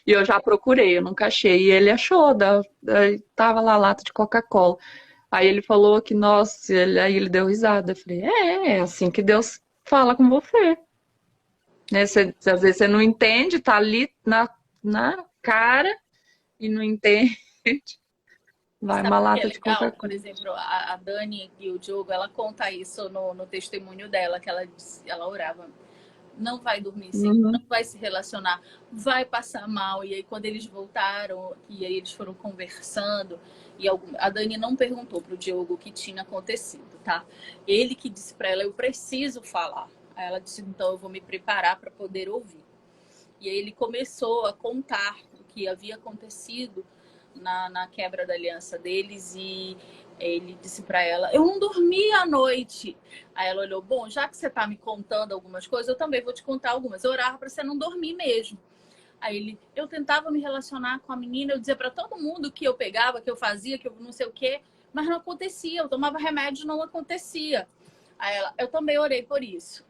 E eu já procurei, eu nunca achei. E ele achou, tava lá a lata de Coca-Cola. Aí ele falou que, nossa, aí ele deu risada. Eu falei, é assim que Deus fala com você. Né? Às vezes você não entende, tá ali na cara e não entende. Vai Sabe uma o que é lata de legal? Por Coca-Cola. exemplo, a Dani e o Diogo, ela conta isso no testemunho dela, que ela orava. Não vai dormir sem, não Uhum, vai se relacionar, vai passar mal. E aí, quando eles voltaram, e aí eles foram conversando, e a Dani não perguntou pro Diogo o que tinha acontecido, tá? Ele que disse para ela, eu preciso falar. Aí ela disse, então eu vou me preparar para poder ouvir. E aí ele começou a contar o que havia acontecido na quebra da aliança deles e ele disse para ela, eu não dormi à noite. Aí ela olhou, bom, já que você tá me contando algumas coisas, eu também vou te contar algumas. Eu orava para você não dormir mesmo. Aí ele, eu tentava me relacionar com a menina, eu dizia para todo mundo que eu pegava, que eu fazia, que eu não sei o quê, mas não acontecia. Eu tomava remédio, não acontecia. Aí ela, eu também orei por isso.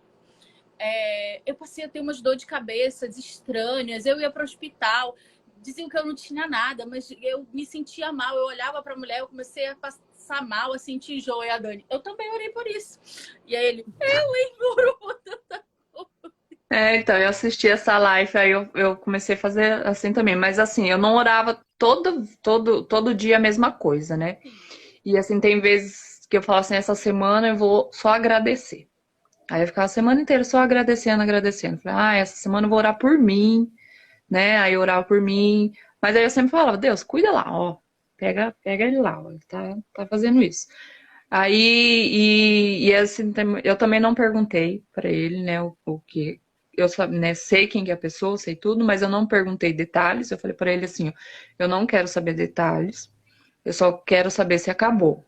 Eu passei a ter umas dores de cabeça estranhas, eu ia para o hospital, diziam que eu não tinha nada, mas eu me sentia mal, eu olhava para a mulher, eu comecei a passar mal, a sentir enjoo, e a Dani, eu também orei por isso. E aí ele, eu imploro. então eu assisti essa live, aí eu comecei a fazer assim também. Mas assim, eu não orava todo dia a mesma coisa, né? E assim, tem vezes que eu falo assim, essa semana eu vou só agradecer. Aí eu ficava a semana inteira só agradecendo, agradecendo. Falei, essa semana eu vou orar por mim, né? Aí eu orava por mim. Mas aí eu sempre falava, Deus, cuida lá, ó. Pega ele lá, ó. Ele tá fazendo isso. Aí, e assim, eu também não perguntei pra ele, né, o que. Eu né, sei quem que é a pessoa, sei tudo, mas eu não perguntei detalhes. Eu falei pra ele assim, ó, eu não quero saber detalhes, eu só quero saber se acabou.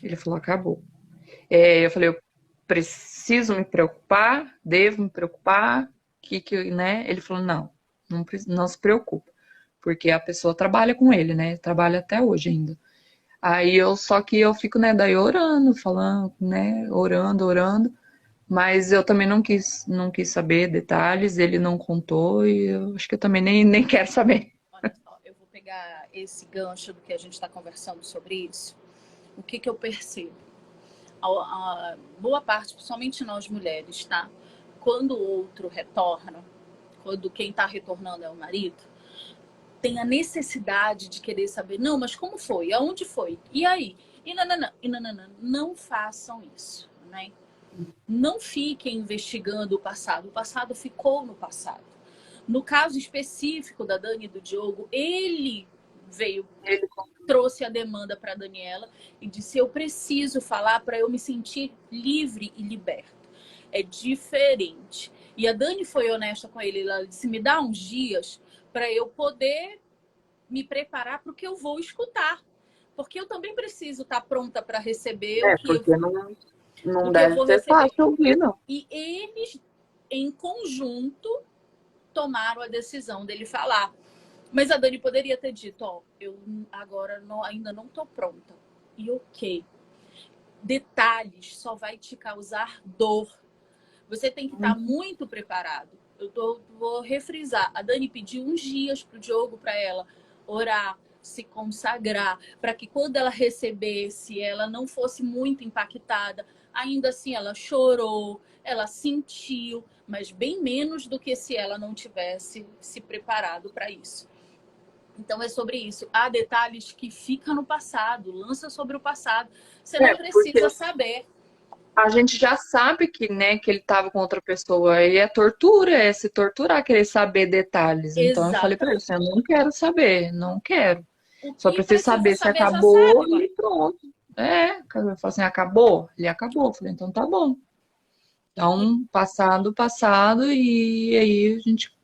Ele falou, acabou. Eu falei, eu preciso me preocupar, devo me preocupar, né? Ele falou, não se preocupa, porque a pessoa trabalha com ele, né? Trabalha até hoje ainda. Aí só que eu fico, né, daí orando, falando, né, orando, mas eu também não quis saber detalhes, ele não contou e eu acho que eu também nem quero saber. Olha só, eu vou pegar esse gancho do que a gente está conversando sobre isso. O que eu percebo? A boa parte, principalmente nós mulheres, tá? Quando o outro retorna, quando quem está retornando é o marido, tem a necessidade de querer saber, não, mas como foi? Aonde foi? E aí? E nananã, e nananã. Não façam isso, né? Não fiquem investigando o passado. O passado ficou no passado. No caso específico da Dani e do Diogo, ele veio, trouxe a demanda para a Daniela e disse, eu preciso falar para eu me sentir livre e liberta. É diferente. E a Dani foi honesta com ele. Ela disse, me dá uns dias para eu poder me preparar para o que eu vou escutar. Porque eu também preciso estar pronta para receber Porque não o que eu deve vou ser receber. fácil ouvir, não. E eles, em conjunto, tomaram a decisão dele falar. Mas a Dani poderia ter dito, eu agora ainda não estou pronta. E ok. Detalhes só vai te causar dor. Você tem que estar muito preparado. Vou refrisar. A Dani pediu uns dias pro Diogo, para ela orar, se consagrar, para que quando ela recebesse, ela não fosse muito impactada. Ainda assim, ela chorou, ela sentiu, mas bem menos do que se ela não tivesse se preparado para isso. Então é sobre isso. Há detalhes que ficam no passado, lança sobre o passado. Você não Porque precisa saber. a gente já sabe que, né, que ele estava com outra pessoa. E é tortura, é se torturar, querer saber detalhes. Então eu falei pra ele Exatamente. assim, eu não quero saber, não quero. O Só que preciso precisa saber se saber já acabou sabe, mãe. e pronto. Eu falei assim, acabou? Ele acabou. Eu falei, então tá bom. Então, passado, passado, e aí a gente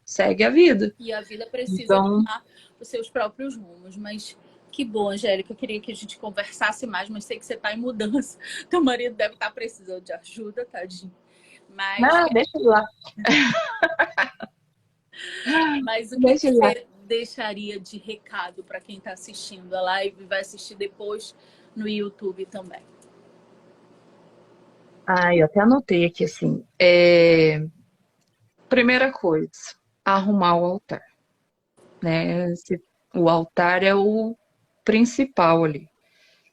segue a vida. E a vida precisa Então, tomar os seus próprios rumos. Mas Que bom, Angélica. Eu queria que a gente conversasse mais, mas sei que você está em mudança. Teu marido deve estar precisando de ajuda, tadinho. Mas, Não, deixa ele lá. mas o que Deixa ele lá. você deixaria de recado para quem está assistindo a live e vai assistir depois no YouTube também? Eu até anotei aqui assim. Primeira coisa, arrumar o altar, né? O altar é o principal ali.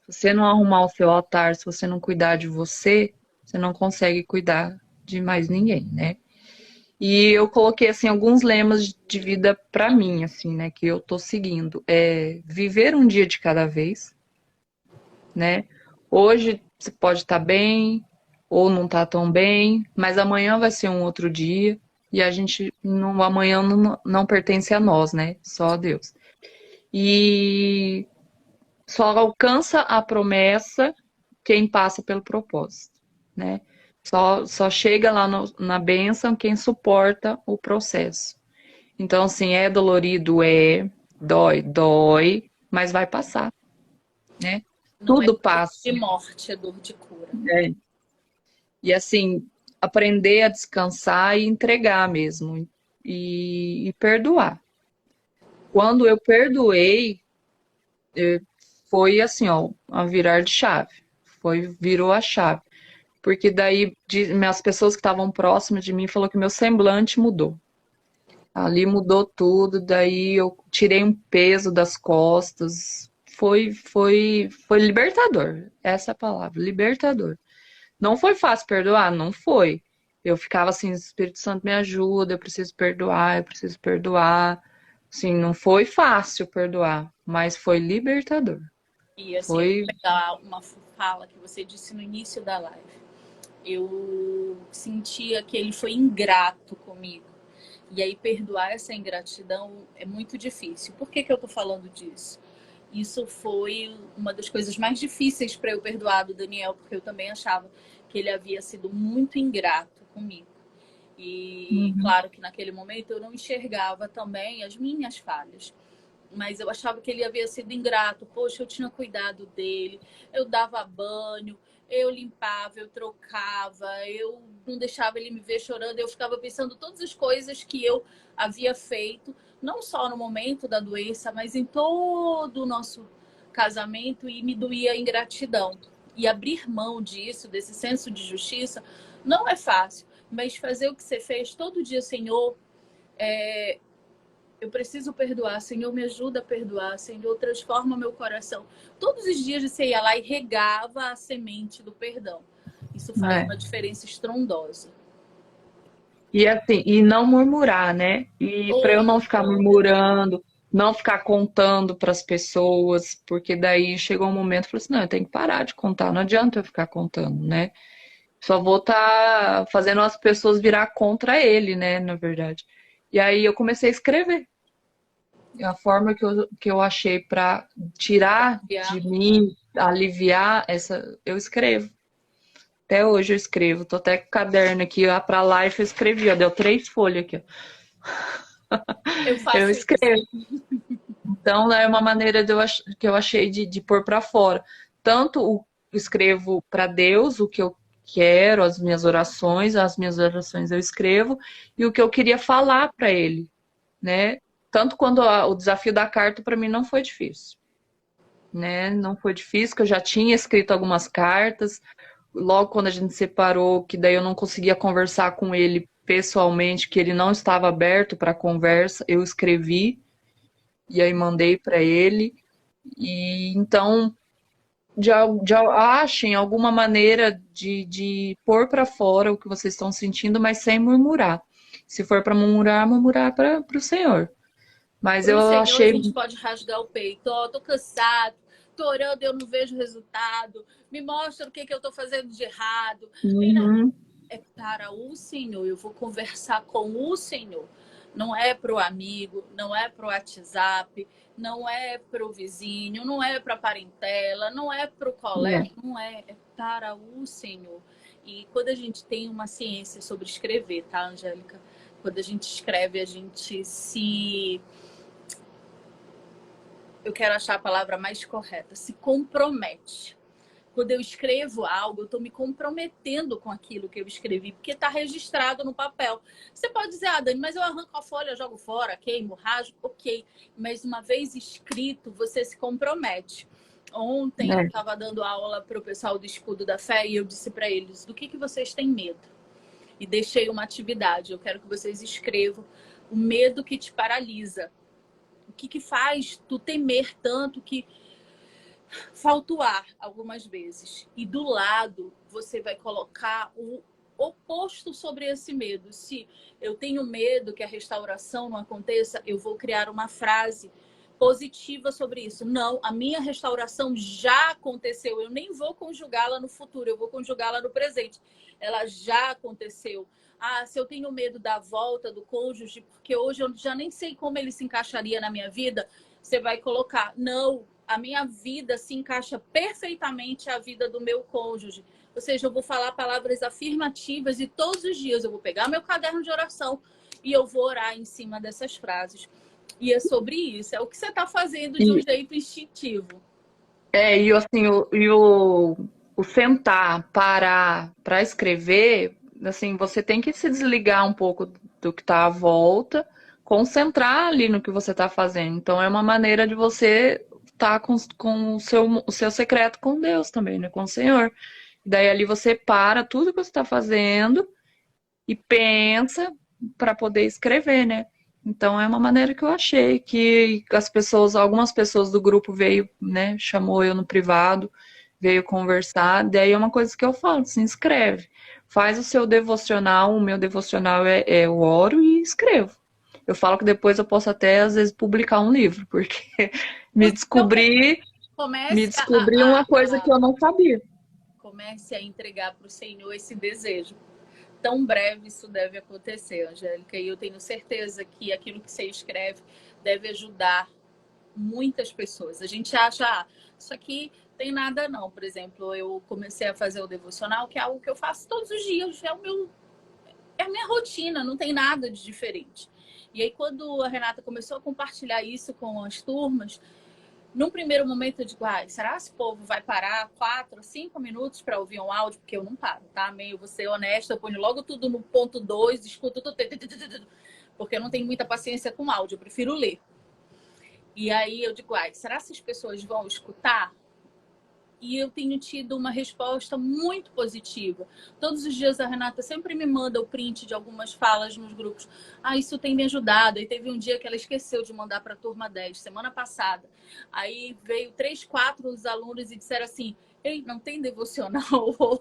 Se você não arrumar o seu altar, se você não cuidar de você, você não consegue cuidar de mais ninguém, né? E eu coloquei assim alguns lemas de vida para mim, assim, né, que eu tô seguindo. Viver um dia de cada vez, né? Hoje você pode estar bem ou não tá tão bem, mas amanhã vai ser um outro dia e a gente no amanhã não pertence a nós, né? Só a Deus. E só alcança a promessa quem passa pelo propósito, né? Só chega lá na bênção quem suporta o processo. Então, assim, é dolorido, dói, mas vai passar, né? Não é Tudo dor passa. de morte, é dor de cura. Né? E, assim, aprender a descansar e entregar mesmo. E perdoar. Quando eu perdoei, foi assim, ó, a virar de chave. Virou a chave. Porque daí as pessoas que estavam próximas de mim falou que meu semblante mudou. Ali mudou tudo, daí eu tirei um peso das costas. Foi libertador. Essa é a palavra, libertador. Não foi fácil perdoar, não foi. Eu ficava assim, Espírito Santo me ajuda, eu preciso perdoar, eu preciso perdoar. Assim, não foi fácil perdoar, mas foi libertador. E assim, eu vou Foi, pegar uma fala que você disse no início da live. Eu sentia que ele foi ingrato comigo. E aí, perdoar essa ingratidão é muito difícil. Por que eu tô falando disso? Isso foi uma das coisas mais difíceis para eu perdoar do Daniel, porque eu também achava que ele havia sido muito ingrato comigo. E uhum, claro que naquele momento eu não enxergava também as minhas falhas. Mas eu achava que ele havia sido ingrato. Poxa, eu tinha cuidado dele, eu dava banho, eu limpava, eu trocava, eu não deixava ele me ver chorando. Eu ficava pensando todas as coisas que eu havia feito, não só no momento da doença, mas em todo o nosso casamento, e me doía a ingratidão. E abrir mão disso, desse senso de justiça, não é fácil. Mas fazer o que você fez todo dia, Senhor, eu preciso perdoar, Senhor, me ajuda a perdoar, Senhor, transforma meu coração. Todos os dias você ia lá e regava a semente do perdão. Isso faz é. uma diferença estrondosa. E assim, e não murmurar, né? E para eu não ficar Outra. murmurando, não ficar contando para as pessoas, porque daí chegou um momento, eu falei assim, não, eu tenho que parar de contar, não adianta eu ficar contando, né? Só vou estar fazendo as pessoas virar contra ele, né, na verdade. E aí eu comecei a escrever. E a forma que eu achei para tirar de mim, aliviar essa, eu escrevo. Até hoje eu escrevo, tô até com o caderno aqui, ó, pra live eu escrevi, ó, deu 3 folhas aqui, ó. Eu Eu faço isso. escrevo. Então, é uma maneira que eu achei de pôr para fora. Tanto escrevo para Deus o que eu quero, as minhas orações eu escrevo, e o que eu queria falar para Ele, né? Tanto quando o desafio da carta para mim não foi difícil, né? Não foi difícil, que eu já tinha escrito algumas cartas. Logo quando a gente separou, que daí eu não conseguia conversar com ele pessoalmente, que ele não estava aberto para conversa, eu escrevi e aí mandei para ele. E então já achem alguma maneira de pôr para fora o que vocês estão sentindo, mas sem murmurar. Se for para murmurar, murmurar para o Senhor. Mas Para o eu Senhor, a achei. gente pode rasgar o peito. Ó, tô cansado, tô orando, eu não vejo resultado. Me mostra o que eu tô fazendo de errado. Uhum, É para o Senhor. Eu vou conversar com o Senhor. Não é para o amigo, não é para o WhatsApp, não é para o vizinho, não é para a parentela, não é para o colega, é. não é. É para o Senhor. E quando a gente tem uma ciência sobre escrever, tá, Angélica? Quando a gente escreve, a gente se eu quero achar a palavra mais correta, se compromete. Quando eu escrevo algo, eu estou me comprometendo com aquilo que eu escrevi, porque está registrado no papel. Você pode dizer, ah, Dani, mas eu arranco a folha, jogo fora, queimo, rasgo, ok. Mas uma vez escrito, você se compromete. Ontem eu estava dando aula para o pessoal do Escudo da Fé e eu disse para eles, do que vocês têm medo? E deixei uma atividade, eu quero que vocês escrevam o medo que te paralisa. O que faz tu temer tanto que falta o ar algumas vezes. E do lado, você vai colocar o oposto sobre esse medo. Se eu tenho medo que a restauração não aconteça, eu vou criar uma frase positiva sobre isso. Não, a minha restauração já aconteceu. Eu nem vou conjugá-la no futuro, eu vou conjugá-la no presente. Ela já aconteceu. Ah, se eu tenho medo da volta do cônjuge, porque hoje eu já nem sei como ele se encaixaria na minha vida, você vai colocar, não, a minha vida se encaixa perfeitamente à vida do meu cônjuge. Ou seja, eu vou falar palavras afirmativas e todos os dias eu vou pegar meu caderno de oração e eu vou orar em cima dessas frases. E é sobre isso, é o que você está fazendo de um jeito instintivo. E assim, o sentar, parar para escrever, assim, você tem que se desligar um pouco do que está à volta, concentrar ali no que você está fazendo. Então, é uma maneira de você estar com o seu secreto com Deus também, né? Com o Senhor. Daí ali você para tudo que você está fazendo e pensa para poder escrever, né? Então é uma maneira que eu achei que algumas pessoas do grupo veio, né, chamou eu no privado, veio conversar, daí é uma coisa que eu falo, se inscreve, faz o seu devocional, o meu devocional eu oro e escrevo. Eu falo que depois eu posso até, às vezes, publicar um livro, porque me descobri uma coisa que eu não sabia. Comece a entregar para o Senhor esse desejo. Tão breve isso deve acontecer, Angélica, e eu tenho certeza que aquilo que você escreve deve ajudar muitas pessoas. A gente acha, isso aqui tem nada não. Por exemplo, eu comecei a fazer o devocional, que é algo que eu faço todos os dias, é a minha rotina, não tem nada de diferente. E aí, quando a Renata começou a compartilhar isso com as turmas, num primeiro momento eu digo, será que esse povo vai parar 4, 5 minutos para ouvir um áudio? Porque eu não paro, tá? Meio, vou ser honesta, eu ponho logo tudo no ponto 2, escuto tudo, porque eu não tenho muita paciência com áudio, eu prefiro ler. E aí eu digo, será que as pessoas vão escutar? E eu tenho tido uma resposta muito positiva. Todos os dias a Renata sempre me manda o print de algumas falas nos grupos. Isso tem me ajudado. E teve um dia que ela esqueceu de mandar para a turma 10, semana passada. Aí veio 3, 4 os alunos e disseram assim, ei, não tem devocional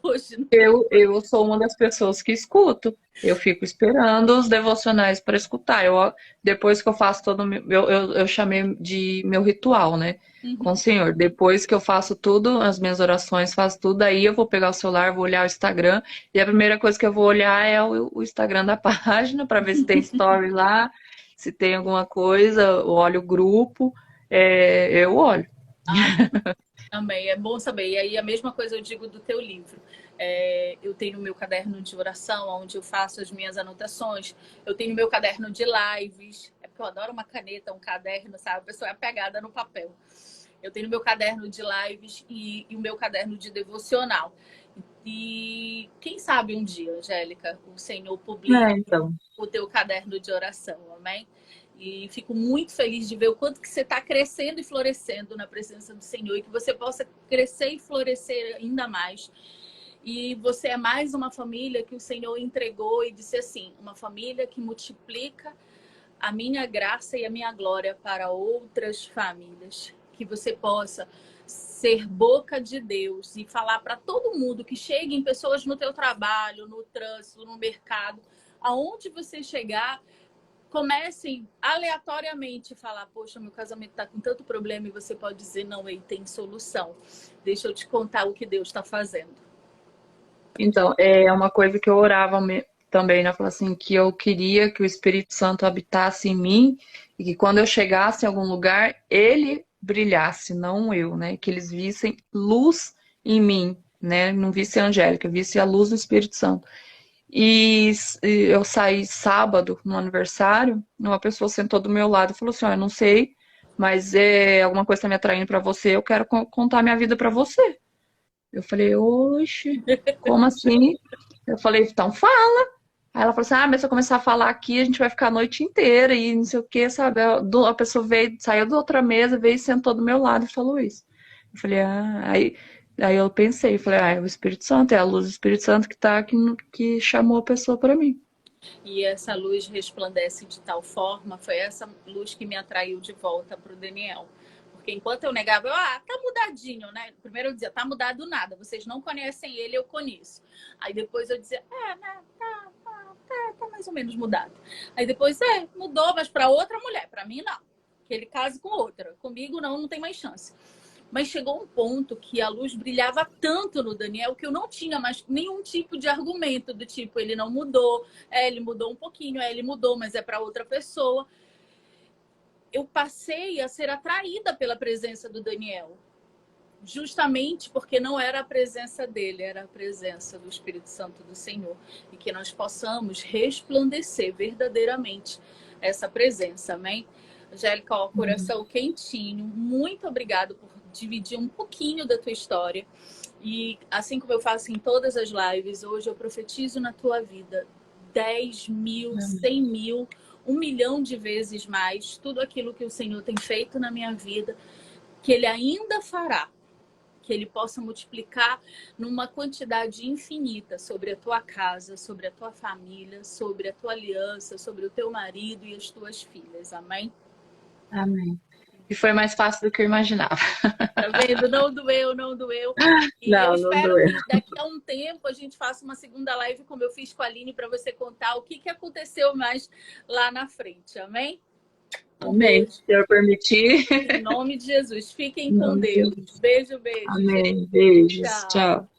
hoje? Eu sou uma das pessoas que escuto. Eu fico esperando os devocionais para escutar. Depois que eu faço eu chamei de meu ritual, né? Com o Senhor. Depois que eu faço tudo, as minhas orações, faço tudo, aí eu vou pegar o celular, vou olhar o Instagram. E a primeira coisa que eu vou olhar é o Instagram da página, para ver se tem story lá, se tem alguma coisa, eu olho o grupo, eu olho. Também é bom saber. E aí a mesma coisa eu digo do teu livro. Eu tenho o meu caderno de oração, onde eu faço as minhas anotações. Eu tenho o meu caderno de lives. É porque eu adoro uma caneta, um caderno, sabe? A pessoa é apegada no papel. Eu tenho o meu caderno de lives e o meu caderno de devocional. E quem sabe um dia, Angélica, o Senhor publica o teu caderno de oração, amém? E fico muito feliz de ver o quanto que você está crescendo e florescendo na presença do Senhor e que você possa crescer e florescer ainda mais. E você é mais uma família que o Senhor entregou e disse assim, uma família que multiplica a minha graça e a minha glória para outras famílias. Que você possa ser boca de Deus e falar para todo mundo, que cheguem pessoas no teu trabalho, no trânsito, no mercado, aonde você chegar, comecem aleatoriamente a falar, poxa, meu casamento está com tanto problema, e você pode dizer, não, ei, tem solução. Deixa eu te contar o que Deus está fazendo. Então, é uma coisa que eu orava também, né? Assim, que eu queria que o Espírito Santo habitasse em mim e que quando eu chegasse em algum lugar, ele brilhasse, não eu, né? Que eles vissem luz em mim, né? Não visse a Angélica, visse a luz do Espírito Santo. E eu saí sábado, no aniversário, uma pessoa sentou do meu lado e falou assim, eu não sei, mas alguma coisa tá me atraindo pra você, eu quero contar minha vida pra você. Eu falei, oxe, como assim? Eu falei, então fala. Aí ela falou assim, mas se eu começar a falar aqui, a gente vai ficar a noite inteira e não sei o que, sabe? A pessoa veio, saiu da outra mesa, veio e sentou do meu lado e falou isso. Eu falei, aí eu pensei, falei, é o Espírito Santo, é a luz do Espírito Santo que tá aqui, que chamou a pessoa para mim. E essa luz resplandece de tal forma, foi essa luz que me atraiu de volta para o Daniel. Porque enquanto eu negava, tá mudadinho, né? Primeiro eu dizia, tá mudado nada, vocês não conhecem ele, eu conheço. Aí depois eu dizia, né, tá mais ou menos mudado. Aí depois, mudou, mas para outra mulher, para mim não. Que ele case com outra. Comigo não tem mais chance. Mas chegou um ponto que a luz brilhava tanto no Daniel que eu não tinha mais nenhum tipo de argumento do tipo, ele não mudou, ele mudou um pouquinho, ele mudou, mas é para outra pessoa. Eu passei a ser atraída pela presença do Daniel, justamente porque não era a presença dele, era a presença do Espírito Santo do Senhor, e que nós possamos resplandecer verdadeiramente essa presença, amém? Angélica, ó, coração quentinho, muito obrigado por dividir um pouquinho da tua história, e assim como eu faço em todas as lives, hoje eu profetizo na tua vida 10 mil, 100 mil, 1 milhão de vezes mais, tudo aquilo que o Senhor tem feito na minha vida, que Ele ainda fará, que Ele possa multiplicar numa quantidade infinita sobre a tua casa, sobre a tua família, sobre a tua aliança, sobre o teu marido e as tuas filhas. Amém? Amém. E foi mais fácil do que eu imaginava. Tá vendo? Não doeu, não doeu. E Não, eu não espero doeu. que daqui a um tempo a gente faça uma segunda live, como eu fiz com a Aline, para você contar o que aconteceu mais lá na frente. Amém? Amém. Se eu permitir. Em nome de Jesus. Fiquem com Deus. De Beijo, beijo. Amém. Gente. Beijos. Tchau. Tchau.